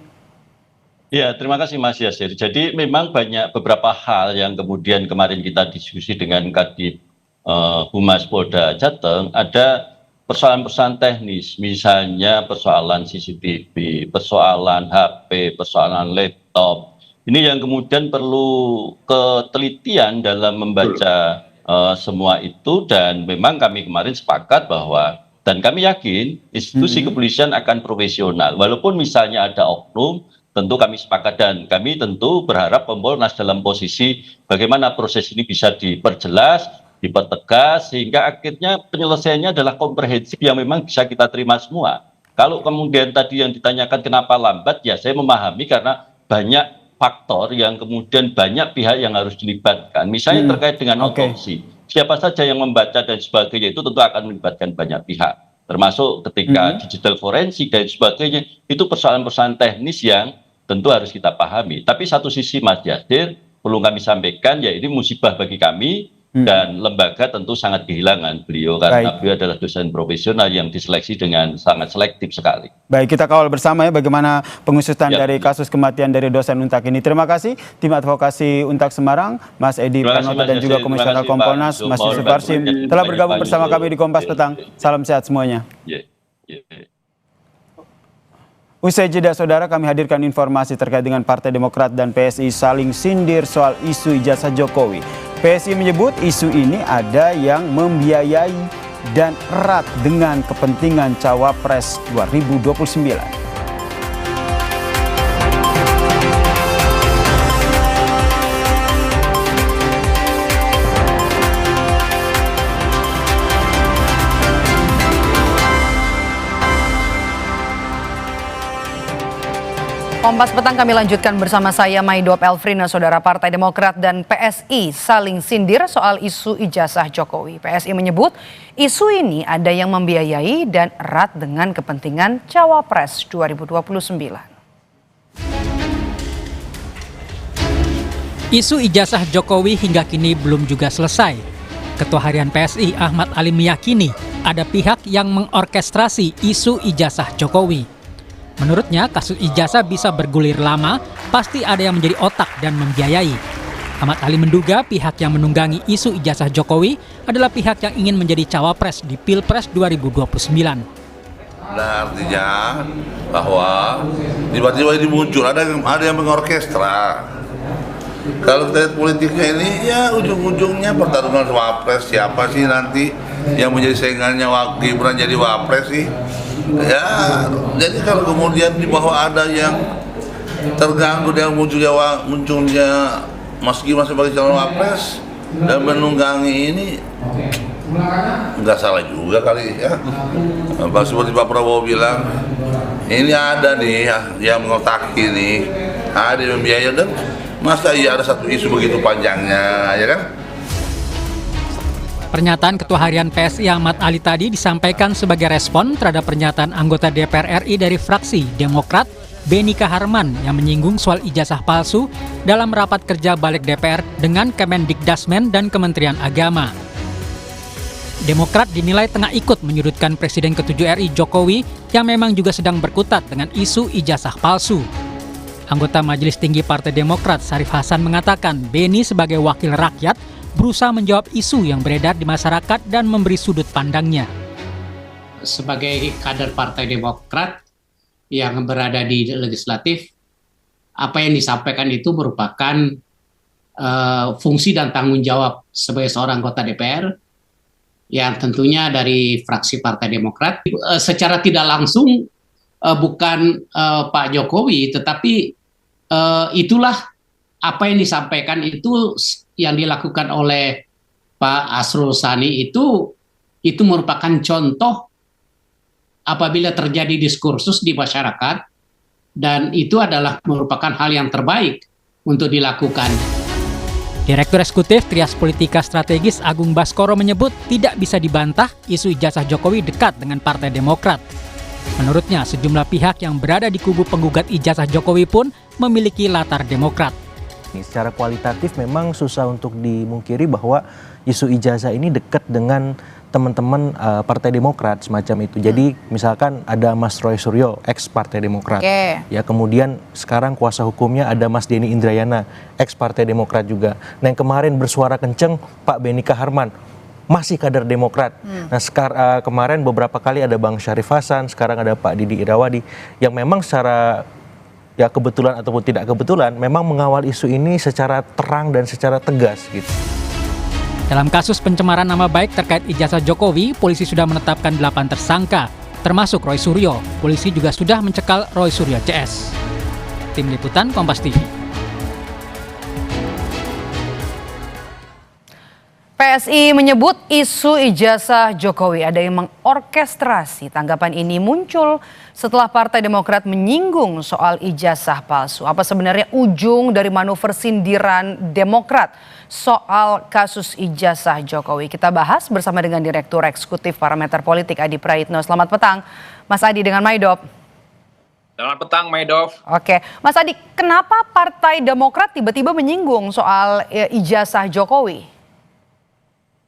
Ya, terima kasih Mas Yasir. Jadi memang banyak beberapa hal yang kemudian kemarin kita diskusi dengan Kadif Humas Polda Jateng, ada persoalan-persoalan teknis, misalnya persoalan CCTV, persoalan HP, persoalan laptop. Ini yang kemudian perlu ketelitian dalam membaca semua itu, dan memang kami kemarin sepakat bahwa, dan kami yakin institusi kepolisian akan profesional. Walaupun misalnya ada oknum, tentu kami sepakat dan kami tentu berharap Kompolnas dalam posisi bagaimana proses ini bisa diperjelas, dipertegas, sehingga akhirnya penyelesaiannya adalah komprehensif yang memang bisa kita terima semua. Kalau kemudian tadi yang ditanyakan kenapa lambat, ya saya memahami karena banyak faktor yang kemudian banyak pihak yang harus dilibatkan. Misalnya terkait dengan otopsi, siapa saja yang membaca dan sebagainya itu tentu akan melibatkan banyak pihak. Termasuk ketika digital forensik dan sebagainya, itu persoalan-persoalan teknis yang tentu harus kita pahami. Tapi satu sisi Mas Yasir, perlu kami sampaikan, ya ini musibah bagi kami, dan lembaga tentu sangat kehilangan beliau karena beliau adalah dosen profesional yang diseleksi dengan sangat selektif sekali. Baik, kita kawal bersama ya bagaimana pengusutan dari kasus kematian dari dosen Untak ini. Terima kasih tim advokasi Untak Semarang, Mas Edi Pranoto dan juga Komisioner Kompolnas, Mas Yusuf Warsim telah bergabung bersama kami di Kompas Petang. Salam sehat semuanya. Usai jeda saudara, kami hadirkan informasi terkait dengan Partai Demokrat dan PSI saling sindir soal isu ijazah Jokowi. PSI menyebut isu ini ada yang membiayai dan erat dengan kepentingan Cawapres 2029. Kompas Petang kami lanjutkan bersama saya Maidop Elfrina. Saudara, Partai Demokrat dan PSI saling sindir soal isu ijazah Jokowi. PSI menyebut isu ini ada yang membiayai dan erat dengan kepentingan Cawapres 2029. Isu ijazah Jokowi hingga kini belum juga selesai. Ketua Harian PSI Ahmad Ali meyakini ada pihak yang mengorkestrasi isu ijazah Jokowi. Menurutnya, kasus ijazah bisa bergulir lama, pasti ada yang menjadi otak dan membiayai. Ahmad Ali menduga pihak yang menunggangi isu ijazah Jokowi adalah pihak yang ingin menjadi cawapres di Pilpres 2029. Nah, artinya bahwa tiba-tiba ini muncul, ada yang mengorkestra. Kalau kita lihat politiknya ini, ya ujung-ujungnya pertarungan wapres, siapa sih nanti yang menjadi saingannya Gibran jadi wapres sih? Ya, jadi kalau kemudian di bawah ada yang terganggu dengan munculnya Mas Gibran sebagai calon wapres dan menunggangi ini, nggak salah juga kali ya. Seperti Pak Prabowo bilang, ini ada nih yang mengotaki nih, ada yang membiayai, dan masa iya ada satu isu begitu panjangnya, ya kan? Pernyataan Ketua Harian PSI Ahmad Ali tadi disampaikan sebagai respon terhadap pernyataan anggota DPR RI dari fraksi Demokrat, Beni Kaharman, yang menyinggung soal ijazah palsu dalam rapat kerja balik DPR dengan Kemendikdasmen dan Kementerian Agama. Demokrat dinilai tengah ikut menyudutkan Presiden ke-7 RI Jokowi yang memang juga sedang berkutat dengan isu ijazah palsu. Anggota Majelis Tinggi Partai Demokrat Syarif Hasan mengatakan Beni sebagai wakil rakyat berusaha menjawab isu yang beredar di masyarakat dan memberi sudut pandangnya. Sebagai kader Partai Demokrat yang berada di legislatif, apa yang disampaikan itu merupakan fungsi dan tanggung jawab sebagai seorang anggota DPR yang tentunya dari fraksi Partai Demokrat. Secara tidak langsung bukan Pak Jokowi, tetapi itulah apa yang disampaikan itu yang dilakukan oleh Pak Asrul Sani itu merupakan contoh apabila terjadi diskursus di masyarakat, dan itu adalah merupakan hal yang terbaik untuk dilakukan. Direktur Eksekutif Trias Politika Strategis Agung Baskoro menyebut tidak bisa dibantah isu ijazah Jokowi dekat dengan Partai Demokrat. Menurutnya, sejumlah pihak yang berada di kubu penggugat ijazah Jokowi pun memiliki latar Demokrat. Secara kualitatif memang susah untuk dimungkiri bahwa isu ijazah ini dekat dengan teman-teman Partai Demokrat semacam itu. Jadi misalkan ada Mas Roy Suryo, ex Partai Demokrat. Ya, kemudian sekarang kuasa hukumnya ada Mas Denny Indrayana, ex Partai Demokrat juga. Nah, yang kemarin bersuara kenceng Pak Beni Kaharman, masih kader Demokrat. Nah, kemarin beberapa kali ada Bang Syarif Hasan, sekarang ada Pak Didi Irawadi yang memang secara ya kebetulan ataupun tidak kebetulan memang mengawal isu ini secara terang dan secara tegas gitu. Dalam kasus pencemaran nama baik terkait ijazah Jokowi, polisi sudah menetapkan 8 tersangka, termasuk Roy Suryo. Polisi juga sudah mencekal Roy Suryo CS. Tim Liputan Kompas TV. PSI menyebut isu ijazah Jokowi ada yang mengorkestrasi. Tanggapan ini muncul setelah Partai Demokrat menyinggung soal ijazah palsu. Apa sebenarnya ujung dari manuver sindiran Demokrat soal kasus ijazah Jokowi? Kita bahas bersama dengan Direktur Eksekutif Parameter Politik Adi Praitno. Selamat petang, Mas Adi dengan Maidop. Selamat petang, Maidop. Oke, Mas Adi, kenapa Partai Demokrat tiba-tiba menyinggung soal ijazah Jokowi?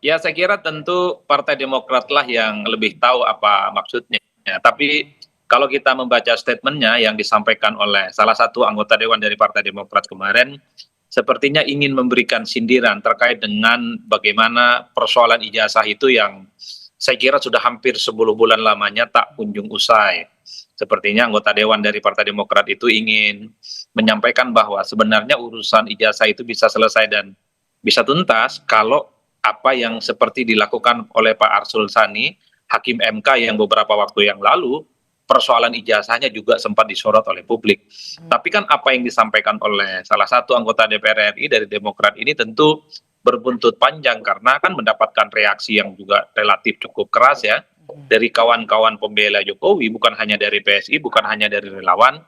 Ya, saya kira tentu Partai Demokrat lah yang lebih tahu apa maksudnya. Tapi kalau kita membaca statementnya yang disampaikan oleh salah satu anggota Dewan dari Partai Demokrat kemarin, sepertinya ingin memberikan sindiran terkait dengan bagaimana persoalan ijazah itu yang saya kira sudah hampir 10 bulan lamanya tak kunjung usai. Sepertinya anggota Dewan dari Partai Demokrat itu ingin menyampaikan bahwa sebenarnya urusan ijazah itu bisa selesai dan bisa tuntas kalau apa yang seperti dilakukan oleh Pak Arsul Sani, Hakim MK yang beberapa waktu yang lalu, persoalan ijazahnya juga sempat disorot oleh publik. Tapi kan apa yang disampaikan oleh salah satu anggota DPR RI dari Demokrat ini tentu berbuntut panjang karena kan mendapatkan reaksi yang juga relatif cukup keras ya, dari kawan-kawan pembela Jokowi, bukan hanya dari PSI, bukan hanya dari relawan,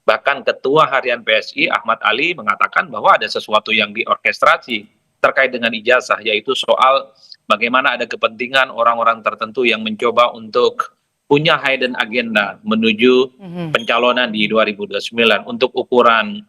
Bahkan Ketua Harian PSI Ahmad Ali mengatakan bahwa ada sesuatu yang diorkestrasi terkait dengan ijazah, yaitu soal bagaimana ada kepentingan orang-orang tertentu yang mencoba untuk punya hidden agenda menuju pencalonan di 2029. Untuk ukuran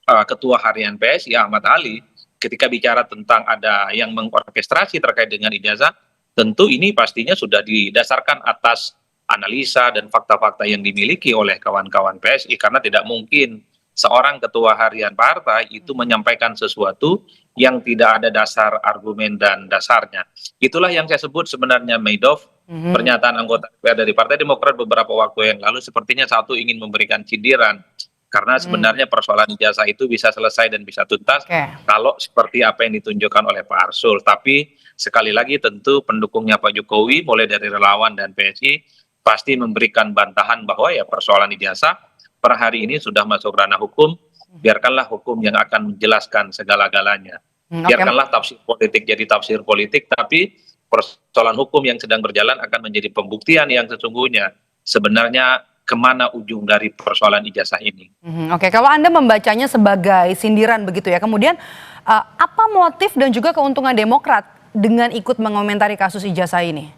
Ketua Harian PSI Ahmad Ali, ketika bicara tentang ada yang mengorkestrasi terkait dengan ijazah, tentu ini pastinya sudah didasarkan atas analisa dan fakta-fakta yang dimiliki oleh kawan-kawan PSI, karena tidak mungkin seorang ketua harian partai itu menyampaikan sesuatu yang tidak ada dasar argumen dan dasarnya. Itulah yang saya sebut sebenarnya Maidov, pernyataan anggota DPR dari Partai Demokrat beberapa waktu yang lalu sepertinya satu ingin memberikan sindiran, karena sebenarnya persoalan ijazah itu bisa selesai dan bisa tuntas kalau seperti apa yang ditunjukkan oleh Pak Arsul. Tapi sekali lagi tentu pendukungnya Pak Jokowi mulai dari relawan dan PSI pasti memberikan bantahan bahwa ya persoalan ijazah per hari ini sudah masuk ranah hukum, biarkanlah hukum yang akan menjelaskan segala-galanya. Biarkanlah tafsir politik jadi tafsir politik, tapi persoalan hukum yang sedang berjalan akan menjadi pembuktian yang sesungguhnya sebenarnya kemana ujung dari persoalan ijazah ini. Oke, kalau Anda membacanya sebagai sindiran begitu ya, kemudian apa motif dan juga keuntungan Demokrat dengan ikut mengomentari kasus ijazah ini?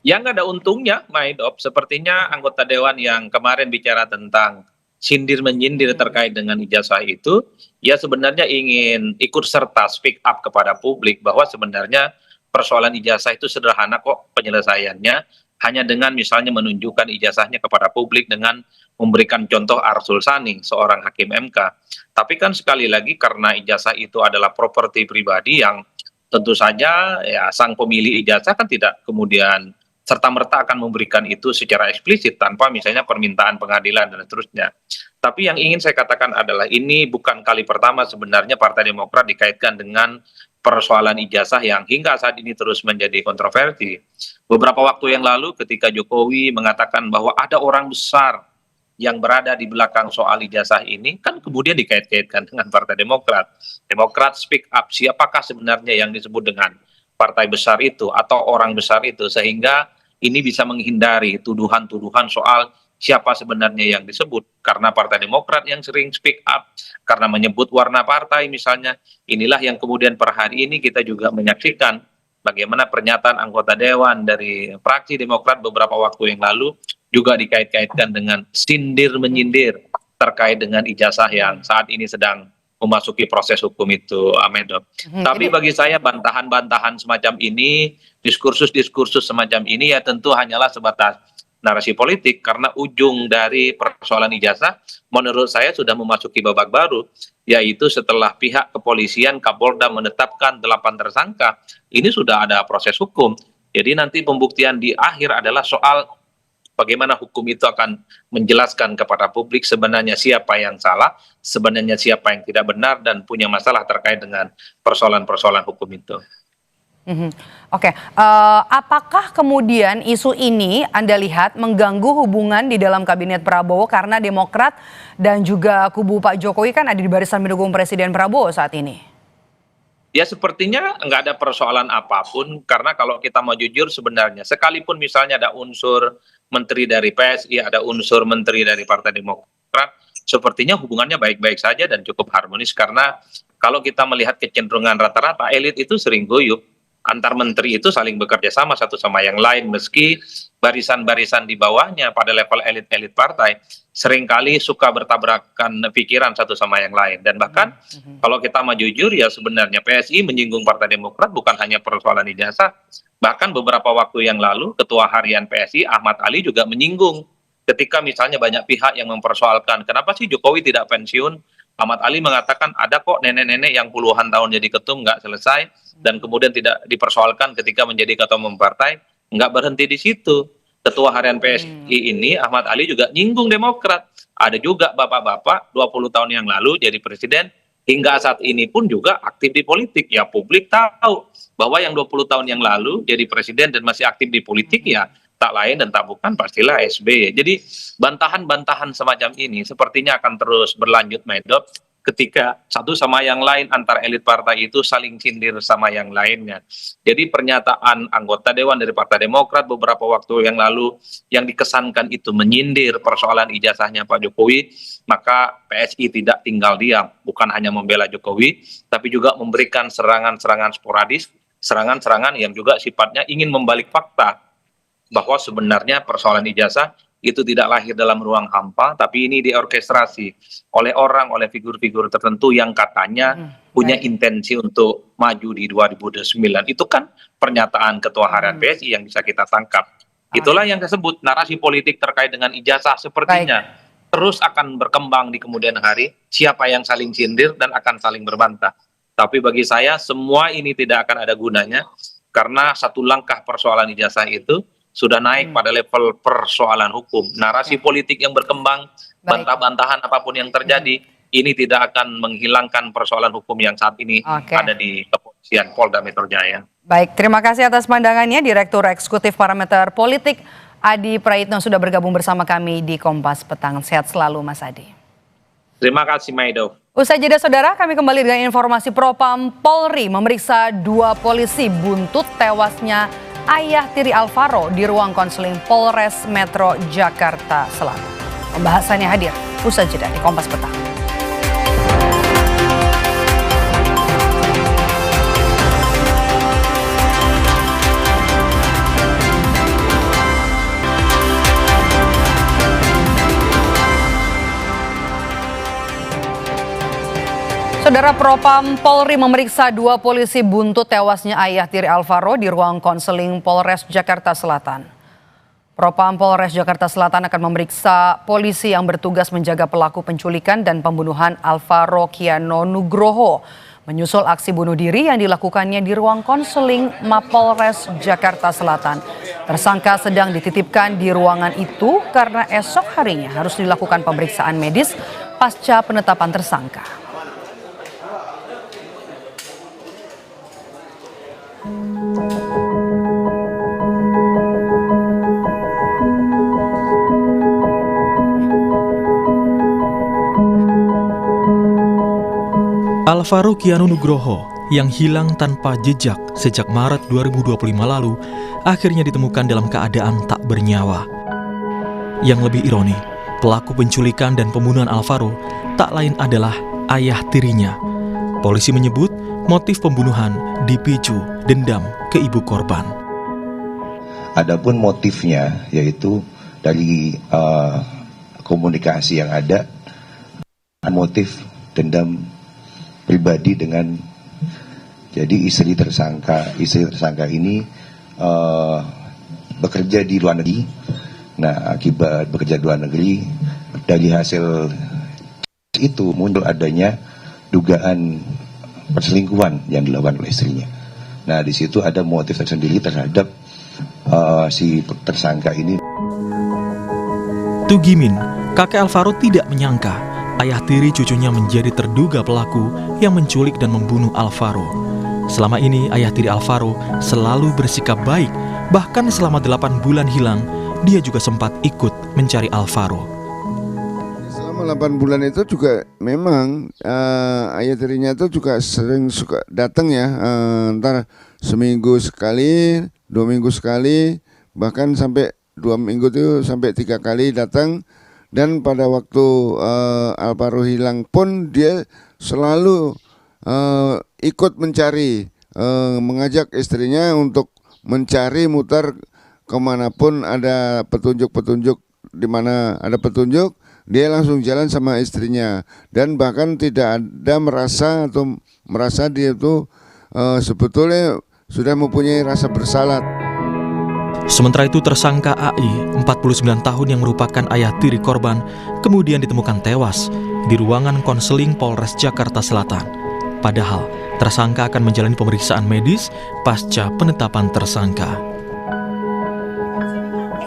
Yang ada untungnya, Maidop, sepertinya anggota Dewan yang kemarin bicara tentang sindir-menyindir terkait dengan ijazah itu, ya sebenarnya ingin ikut serta speak up kepada publik bahwa sebenarnya persoalan ijazah itu sederhana kok penyelesaiannya, hanya dengan misalnya menunjukkan ijazahnya kepada publik dengan memberikan contoh Arsul Sani, seorang hakim MK. Tapi kan sekali lagi karena ijazah itu adalah properti pribadi yang tentu saja ya sang pemilik ijazah kan tidak kemudian serta-merta akan memberikan itu secara eksplisit tanpa misalnya permintaan pengadilan dan seterusnya. Tapi yang ingin saya katakan adalah ini bukan kali pertama sebenarnya Partai Demokrat dikaitkan dengan persoalan ijazah yang hingga saat ini terus menjadi kontroversi. Beberapa waktu yang lalu ketika Jokowi mengatakan bahwa ada orang besar yang berada di belakang soal ijazah ini, kan kemudian dikait-kaitkan dengan Partai Demokrat. Demokrat speak up, siapakah sebenarnya yang disebut dengan partai besar itu atau orang besar itu, sehingga ini bisa menghindari tuduhan-tuduhan soal siapa sebenarnya yang disebut. Karena Partai Demokrat yang sering speak up, karena menyebut warna partai misalnya, inilah yang kemudian per hari ini kita juga menyaksikan bagaimana pernyataan anggota Dewan dari fraksi Demokrat beberapa waktu yang lalu juga dikait-kaitkan dengan sindir-menyindir terkait dengan ijazah yang saat ini sedang memasuki proses hukum itu, Ahmedov. Tapi bagi saya bantahan-bantahan semacam ini, diskursus-diskursus semacam ini ya tentu hanyalah sebatas narasi politik, karena ujung dari persoalan ijazah menurut saya sudah memasuki babak baru, yaitu setelah pihak kepolisian Kapolda menetapkan 8 tersangka, ini sudah ada proses hukum. Jadi nanti pembuktian di akhir adalah soal bagaimana hukum itu akan menjelaskan kepada publik sebenarnya siapa yang salah, sebenarnya siapa yang tidak benar dan punya masalah terkait dengan persoalan-persoalan hukum itu. Oke, apakah kemudian isu ini Anda lihat mengganggu hubungan di dalam kabinet Prabowo karena Demokrat dan juga kubu Pak Jokowi kan ada di barisan mendukung Presiden Prabowo saat ini? Ya sepertinya nggak ada persoalan apapun, karena kalau kita mau jujur sebenarnya sekalipun misalnya ada unsur menteri dari PSI, ada unsur menteri dari Partai Demokrat, sepertinya hubungannya baik-baik saja dan cukup harmonis, karena kalau kita melihat kecenderungan rata-rata elit itu sering guyup, antar menteri itu saling bekerja sama satu sama yang lain, meski barisan-barisan di bawahnya pada level elit-elit partai seringkali suka bertabrakan pikiran satu sama yang lain. Dan bahkan kalau kita mau jujur ya sebenarnya PSI menyinggung Partai Demokrat bukan hanya persoalan ijazah, bahkan beberapa waktu yang lalu Ketua Harian PSI Ahmad Ali juga menyinggung ketika misalnya banyak pihak yang mempersoalkan kenapa sih Jokowi tidak pensiun. Ahmad Ali mengatakan ada kok nenek-nenek yang puluhan tahun jadi ketum nggak selesai dan kemudian tidak dipersoalkan ketika menjadi ketua umum partai. Nggak berhenti di situ. Ketua Harian PSI ini Ahmad Ali juga nyinggung Demokrat. Ada juga bapak-bapak 20 tahun yang lalu jadi presiden hingga saat ini pun juga aktif di politik. Ya publik tahu bahwa yang 20 tahun yang lalu jadi presiden dan masih aktif di politik ya tak lain dan tak bukan pastilah SBY. Jadi bantahan-bantahan semacam ini sepertinya akan terus berlanjut, Maidop, ketika satu sama yang lain antar elit partai itu saling sindir sama yang lainnya. Jadi pernyataan anggota Dewan dari Partai Demokrat beberapa waktu yang lalu yang dikesankan itu menyindir persoalan ijazahnya Pak Jokowi, maka PSI tidak tinggal diam, bukan hanya membela Jokowi, tapi juga memberikan serangan-serangan sporadis, serangan-serangan yang juga sifatnya ingin membalik fakta bahwa sebenarnya persoalan ijazah itu tidak lahir dalam ruang hampa, tapi ini diorkestrasi oleh orang, oleh figur-figur tertentu yang katanya punya intensi untuk maju di 2029. Itu kan pernyataan Ketua Harian PSI yang bisa kita tangkap. Itulah yang disebut narasi politik terkait dengan ijazah sepertinya terus akan berkembang di kemudian hari, siapa yang saling sindir dan akan saling berbantah. Tapi bagi saya semua ini tidak akan ada gunanya, karena satu langkah persoalan ijazah itu sudah naik pada level persoalan hukum. Narasi politik yang berkembang, bantah-bantahan apapun yang terjadi, ini tidak akan menghilangkan persoalan hukum yang saat ini ada di kepolisian Polda Metro Jaya. Baik, terima kasih atas pandangannya Direktur Eksekutif Parameter Politik Adi Praitno sudah bergabung bersama kami di Kompas Petang. Sehat selalu Mas Adi. Terima kasih Maido. Usai jeda saudara, kami kembali dengan informasi Propam Polri memeriksa 2 polisi buntut tewasnya ayah tiri Alvaro di ruang konseling Polres Metro Jakarta Selatan. Pembahasannya hadir usai jeda di Kompas Petang. Saudara, Propam Polri memeriksa 2 polisi buntut tewasnya ayah tiri Alvaro di ruang konseling Polres Jakarta Selatan. Propam Polres Jakarta Selatan akan memeriksa polisi yang bertugas menjaga pelaku penculikan dan pembunuhan Alvaro Kiano Nugroho, menyusul aksi bunuh diri yang dilakukannya di ruang konseling Mapolres Jakarta Selatan. Tersangka sedang dititipkan di ruangan itu karena esok harinya harus dilakukan pemeriksaan medis pasca penetapan tersangka. Alvaro Kiano Nugroho yang hilang tanpa jejak sejak Maret 2025 lalu akhirnya ditemukan dalam keadaan tak bernyawa. Yang lebih ironi, pelaku penculikan dan pembunuhan Alvaro tak lain adalah ayah tirinya. Polisi menyebut motif pembunuhan dipicu dendam ke ibu korban. Adapun motifnya yaitu dari komunikasi yang ada, motif dendam pribadi dengan, jadi istri tersangka ini bekerja di luar negeri. Nah, akibat bekerja di luar negeri, dari hasil itu muncul adanya dugaan perselingkuhan yang dilakukan oleh istrinya. Nah, di situ ada motif tersendiri terhadap si tersangka ini. Tugimin, kakek Alvaro tidak menyangka ayah tiri cucunya menjadi terduga pelaku yang menculik dan membunuh Alvaro. Selama ini ayah tiri Alvaro selalu bersikap baik, bahkan selama 8 bulan hilang, dia juga sempat ikut mencari Alvaro. Selama 8 bulan itu juga memang ayah tirinya itu juga sering suka datang ya, ntar seminggu sekali, 2 minggu sekali, bahkan sampai 2 minggu itu sampai 3 kali datang. Dan pada waktu Alvaro hilang pun dia selalu ikut mencari, mengajak istrinya untuk mencari mutar kemanapun ada petunjuk-petunjuk, di mana ada petunjuk dia langsung jalan sama istrinya, dan bahkan tidak ada merasa dia itu sebetulnya sudah mempunyai rasa bersalah. Sementara itu tersangka AI, 49 tahun yang merupakan ayah tiri korban, kemudian ditemukan tewas di ruangan konseling Polres Jakarta Selatan. Padahal tersangka akan menjalani pemeriksaan medis pasca penetapan tersangka.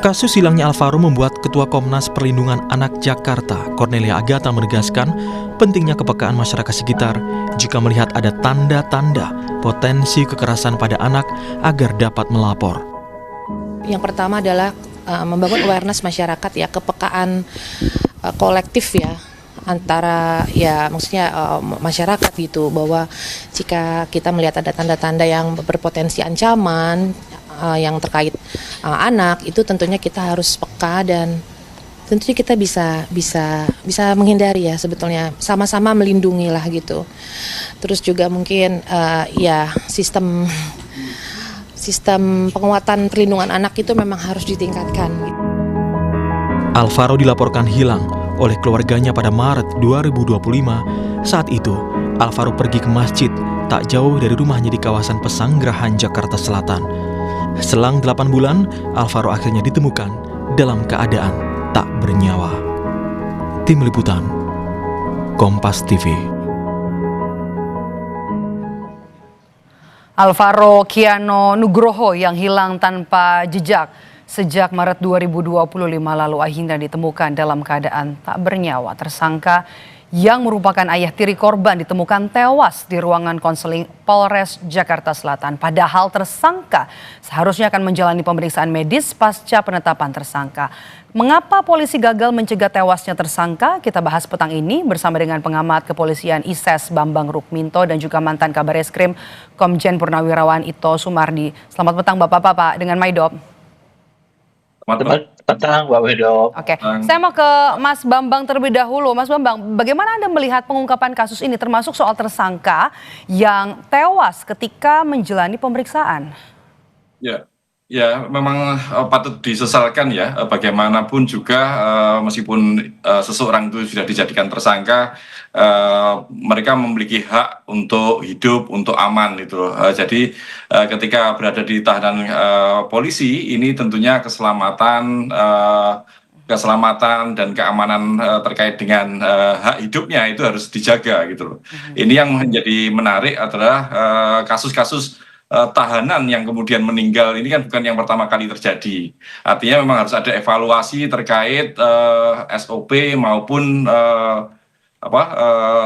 Kasus hilangnya Alvaro membuat Ketua Komnas Perlindungan Anak Jakarta, Cornelia Agatha, menegaskan pentingnya kepekaan masyarakat sekitar jika melihat ada tanda-tanda potensi kekerasan pada anak agar dapat melapor. Yang pertama adalah membangun awareness masyarakat ya, kepekaan kolektif ya, antara ya maksudnya masyarakat gitu, bahwa jika kita melihat ada tanda-tanda yang berpotensi ancaman yang terkait anak, itu tentunya kita harus peka dan tentunya kita bisa menghindari ya, sebetulnya sama-sama melindungi lah gitu. Terus juga mungkin ya sistem penguatan perlindungan anak itu memang harus ditingkatkan. Alvaro dilaporkan hilang oleh keluarganya pada Maret 2025. Saat itu, Alvaro pergi ke masjid tak jauh dari rumahnya di kawasan Pesanggerahan, Jakarta Selatan. Selang 8 bulan, Alvaro akhirnya ditemukan dalam keadaan tak bernyawa. Tim Liputan, Kompas TV. Alvaro Kiano Nugroho yang hilang tanpa jejak sejak Maret 2025 lalu akhirnya ditemukan dalam keadaan tak bernyawa. Tersangka yang merupakan ayah tiri korban ditemukan tewas di ruangan konseling Polres Jakarta Selatan. Padahal tersangka seharusnya akan menjalani pemeriksaan medis pasca penetapan tersangka. Mengapa polisi gagal mencegah tewasnya tersangka? Kita bahas petang ini bersama dengan pengamat kepolisian ISES Bambang Rukminto dan juga mantan Kabareskrim Komjen Purnawirawan Ito Sumardi. Selamat petang Bapak-bapak dengan Maidop. Selamat petang, Mbak Wedok. Oke, saya mau ke Mas Bambang terlebih dahulu. Mas Bambang, bagaimana Anda melihat pengungkapan kasus ini, termasuk soal tersangka yang tewas ketika menjalani pemeriksaan? Ya, memang patut disesalkan ya. Bagaimanapun juga meskipun seseorang itu sudah dijadikan tersangka, mereka memiliki hak untuk hidup, untuk aman itu. Jadi ketika berada di tahanan polisi, ini tentunya keselamatan dan keamanan terkait dengan hak hidupnya itu harus dijaga gitu loh. Ini yang menjadi menarik adalah kasus-kasus tahanan yang kemudian meninggal ini kan bukan yang pertama kali terjadi. Artinya memang harus ada evaluasi terkait SOP maupun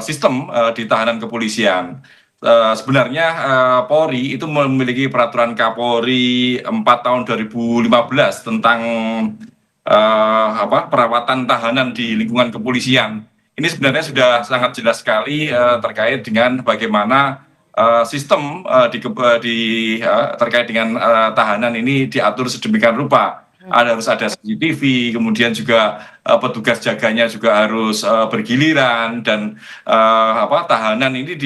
sistem di tahanan kepolisian. Sebenarnya Polri itu memiliki peraturan Kapolri 4 tahun 2015 tentang perawatan tahanan di lingkungan kepolisian. Ini sebenarnya sudah sangat jelas sekali terkait dengan bagaimana sistem terkait dengan tahanan ini diatur sedemikian rupa. Harus ada CCTV, kemudian juga petugas jaganya juga harus bergiliran dan tahanan ini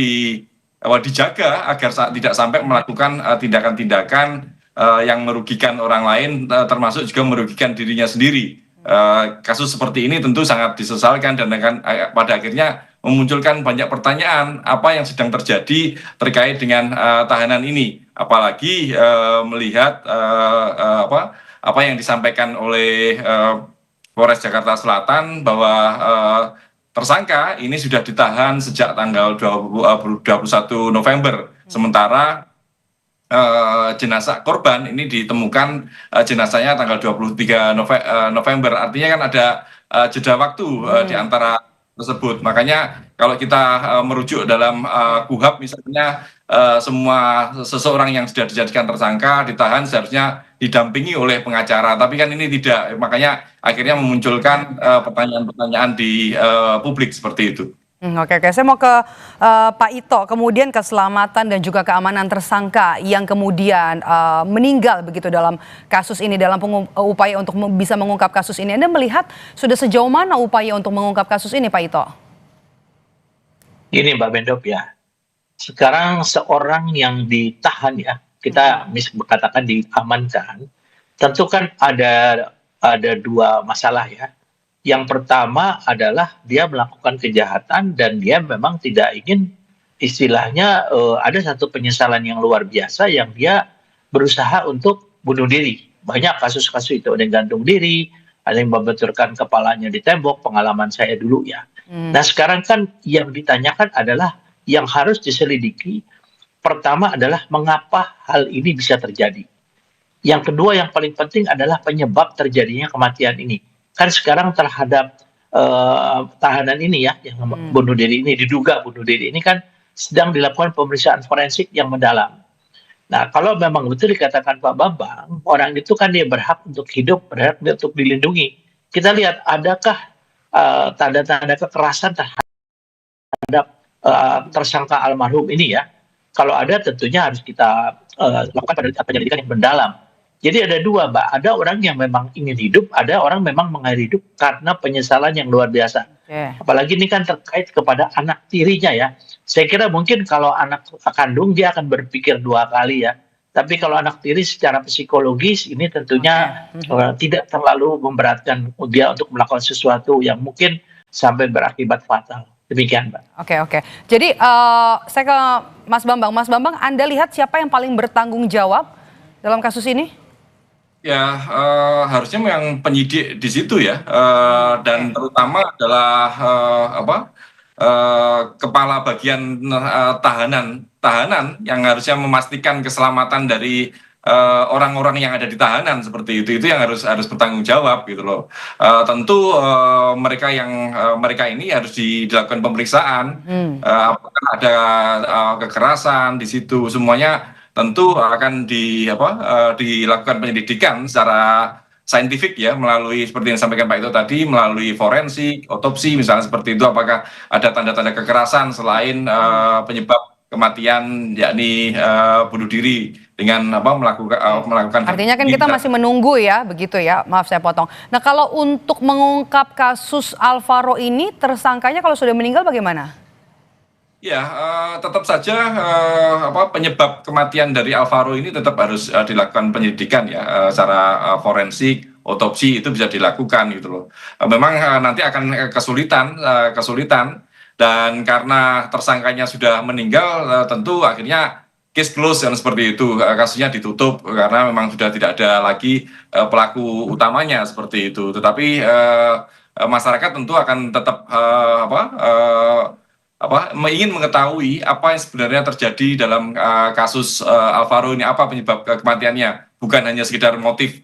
dijaga agar tidak sampai melakukan tindakan-tindakan yang merugikan orang lain, termasuk juga merugikan dirinya sendiri. Kasus seperti ini tentu sangat disesalkan dan akan pada akhirnya memunculkan banyak pertanyaan apa yang sedang terjadi terkait dengan tahanan ini, apalagi melihat apa yang disampaikan oleh Polres Jakarta Selatan bahwa tersangka ini sudah ditahan sejak tanggal 21 November, sementara jenazah korban ini ditemukan jenazahnya tanggal 23 November. Artinya kan ada jeda waktu di antara tersebut. Makanya kalau kita merujuk dalam KUHAP misalnya, semua seseorang yang sudah dijadikan tersangka ditahan seharusnya didampingi oleh pengacara, tapi kan ini tidak. Makanya akhirnya memunculkan pertanyaan-pertanyaan di publik seperti itu. Oke, saya mau ke Pak Ito. Kemudian keselamatan dan juga keamanan tersangka yang kemudian meninggal begitu dalam kasus ini, dalam upaya untuk bisa mengungkap kasus ini. Anda melihat sudah sejauh mana upaya untuk mengungkap kasus ini, Pak Ito? Ini Mbak Bendop ya. Sekarang seorang yang ditahan ya, kita katakan diamankan, tentu kan ada dua masalah ya. Yang pertama adalah dia melakukan kejahatan dan dia memang tidak ingin, istilahnya ada satu penyesalan yang luar biasa yang dia berusaha untuk bunuh diri. Banyak kasus-kasus itu, ada yang gantung diri, ada yang membenturkan kepalanya di tembok, pengalaman saya dulu ya. Nah sekarang kan yang ditanyakan adalah yang harus diselidiki, pertama adalah mengapa hal ini bisa terjadi. Yang kedua yang paling penting adalah penyebab terjadinya kematian ini. Kan sekarang terhadap tahanan ini ya, yang bunuh diri ini, diduga bunuh diri ini kan sedang dilakukan pemeriksaan forensik yang mendalam. Nah kalau memang betul dikatakan Pak Bambang, orang itu kan dia berhak untuk hidup, berhak untuk dilindungi. Kita lihat adakah tanda-tanda kekerasan terhadap tersangka almarhum ini ya. Kalau ada tentunya harus kita lakukan penyelidikan yang mendalam. Jadi ada dua, Mbak. Ada orang yang memang ingin hidup, ada orang memang mengakhiri hidup karena penyesalan yang luar biasa. Apalagi ini kan terkait kepada anak tirinya ya. Saya kira mungkin kalau anak kandung dia akan berpikir 2 kali ya. Tapi kalau anak tiri secara psikologis ini tentunya tidak terlalu memberatkan dia untuk melakukan sesuatu yang mungkin sampai berakibat fatal. Demikian, Mbak. Oke. Jadi saya ke Mas Bambang. Mas Bambang, Anda lihat siapa yang paling bertanggung jawab dalam kasus ini? Ya, harusnya yang penyidik di situ ya, dan terutama adalah kepala bagian tahanan yang harusnya memastikan keselamatan dari orang-orang yang ada di tahanan seperti itu yang harus bertanggung jawab gitu loh. Tentu mereka ini harus dilakukan pemeriksaan, apakah ada kekerasan di situ, semuanya tentu akan dilakukan penyelidikan secara saintifik ya, melalui seperti yang disampaikan Pak Ito tadi, melalui forensik, otopsi misalnya seperti itu, apakah ada tanda-tanda kekerasan selain penyebab kematian yakni bunuh diri dengan melakukan. Artinya kan kita masih menunggu ya, begitu ya, maaf saya potong. Nah, kalau untuk mengungkap kasus Alvaro ini, tersangkanya kalau sudah meninggal bagaimana? Ya, tetap saja penyebab kematian dari Alvaro ini tetap harus dilakukan penyelidikan ya, secara forensik, otopsi itu bisa dilakukan gitu loh. Memang nanti akan kesulitan dan karena tersangkanya sudah meninggal, tentu akhirnya case close dan seperti itu, kasusnya ditutup karena memang sudah tidak ada lagi pelaku utamanya seperti itu. Tetapi masyarakat tentu akan tetap ingin mengetahui apa yang sebenarnya terjadi dalam kasus Alvaro ini, apa penyebab kematiannya, bukan hanya sekedar motif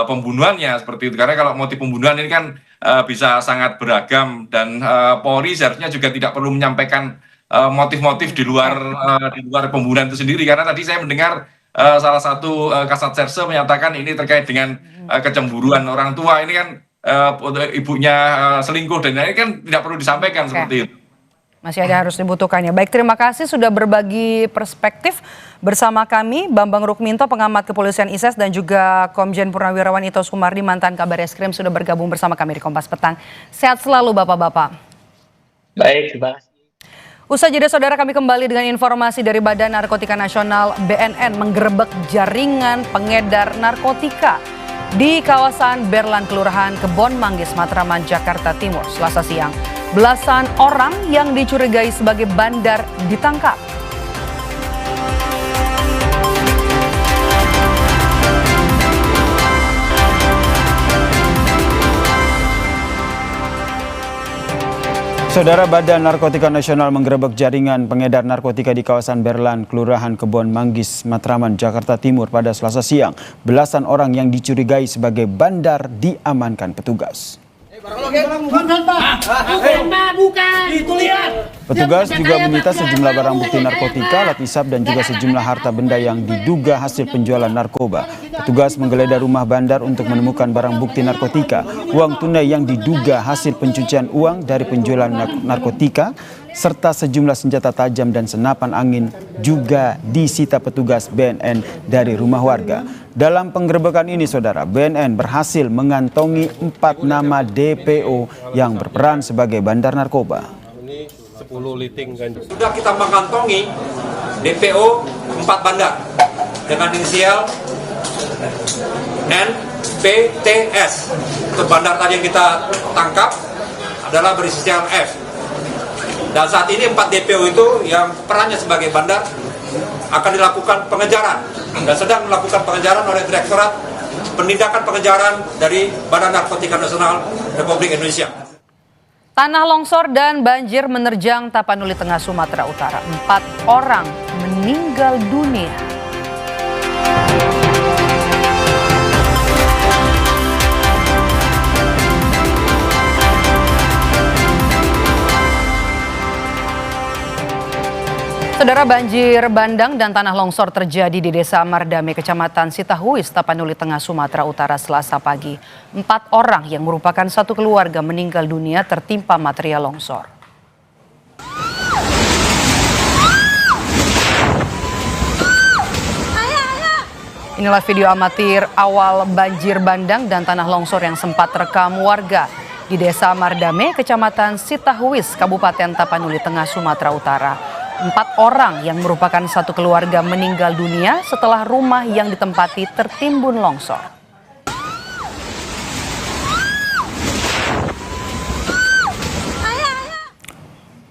pembunuhannya seperti itu. Karena kalau motif pembunuhan ini kan bisa sangat beragam dan Polri seharusnya juga tidak perlu menyampaikan motif-motif di luar pembunuhan itu sendiri. Karena tadi saya mendengar salah satu Kasat Serse menyatakan ini terkait dengan kecemburuan orang tua. Ini kan ibunya selingkuh dan ini kan tidak perlu disampaikan seperti itu. Masih ada harus dibutuhkannya. Baik, terima kasih sudah berbagi perspektif bersama kami. Bambang Rukminto, pengamat kepolisian ISES, dan juga Komjen Purnawirawan Ito Sumardi, mantan Kabar Eskrim, sudah bergabung bersama kami di Kompas Petang. Sehat selalu Bapak-Bapak. Baik, terima kasih. Usai jeda saudara, kami kembali dengan informasi dari Badan Narkotika Nasional BNN menggerebek jaringan pengedar narkotika di kawasan Berlan, Kelurahan Kebon Manggis, Matraman, Jakarta Timur, Selasa siang. Belasan orang yang dicurigai sebagai bandar ditangkap. Saudara, Badan Narkotika Nasional menggerebek jaringan pengedar narkotika di kawasan Berlan, Kelurahan Kebon Manggis, Matraman, Jakarta Timur pada Selasa siang. Belasan orang yang dicurigai sebagai bandar diamankan petugas. Petugas juga menyita sejumlah barang bukti narkotika, alat hisap, dan juga sejumlah harta benda yang diduga hasil penjualan narkoba. Petugas menggeledah rumah bandar untuk menemukan barang bukti narkotika, uang tunai yang diduga hasil pencucian uang dari penjualan narkotika, serta sejumlah senjata tajam dan senapan angin juga disita petugas BNN dari rumah warga. Dalam penggerebekan ini, saudara, BNN berhasil mengantongi 4 nama DPO yang berperan sebagai bandar narkoba. Sudah kita mengantongi DPO 4 bandar dengan inisial NPTS. Untuk bandar tadi yang kita tangkap adalah berinisial F. Dan saat ini 4 DPO itu yang perannya sebagai bandar akan dilakukan pengejaran dan sedang melakukan pengejaran oleh Direktorat Penindakan Pengejaran dari Badan Narkotika Nasional Republik Indonesia. Tanah longsor dan banjir menerjang Tapanuli Tengah, Sumatera Utara. 4 orang meninggal dunia. Saudara, banjir bandang dan tanah longsor terjadi di Desa Mardame, Kecamatan Sitahuis, Tapanuli Tengah, Sumatera Utara, Selasa pagi. 4 orang yang merupakan satu keluarga meninggal dunia tertimpa material longsor. Inilah video amatir awal banjir bandang dan tanah longsor yang sempat terekam warga di Desa Mardame, Kecamatan Sitahuis, Kabupaten Tapanuli Tengah, Sumatera Utara. 4 orang yang merupakan satu keluarga meninggal dunia setelah rumah yang ditempati tertimbun longsor.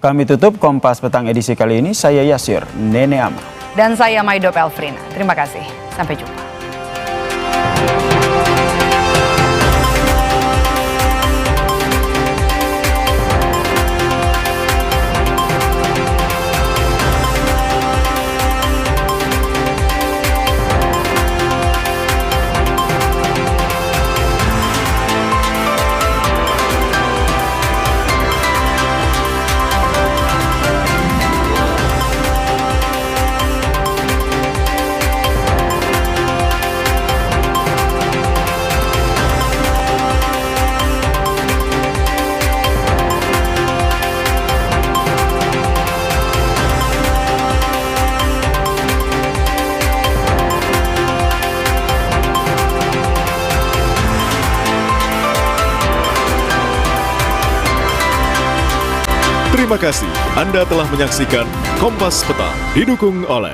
Kami tutup Kompas Petang edisi kali ini. Saya Yasir Nene Ama. Dan saya Maido Pelfrina. Terima kasih. Sampai jumpa. Terima kasih Anda telah menyaksikan Kompas Petang, didukung oleh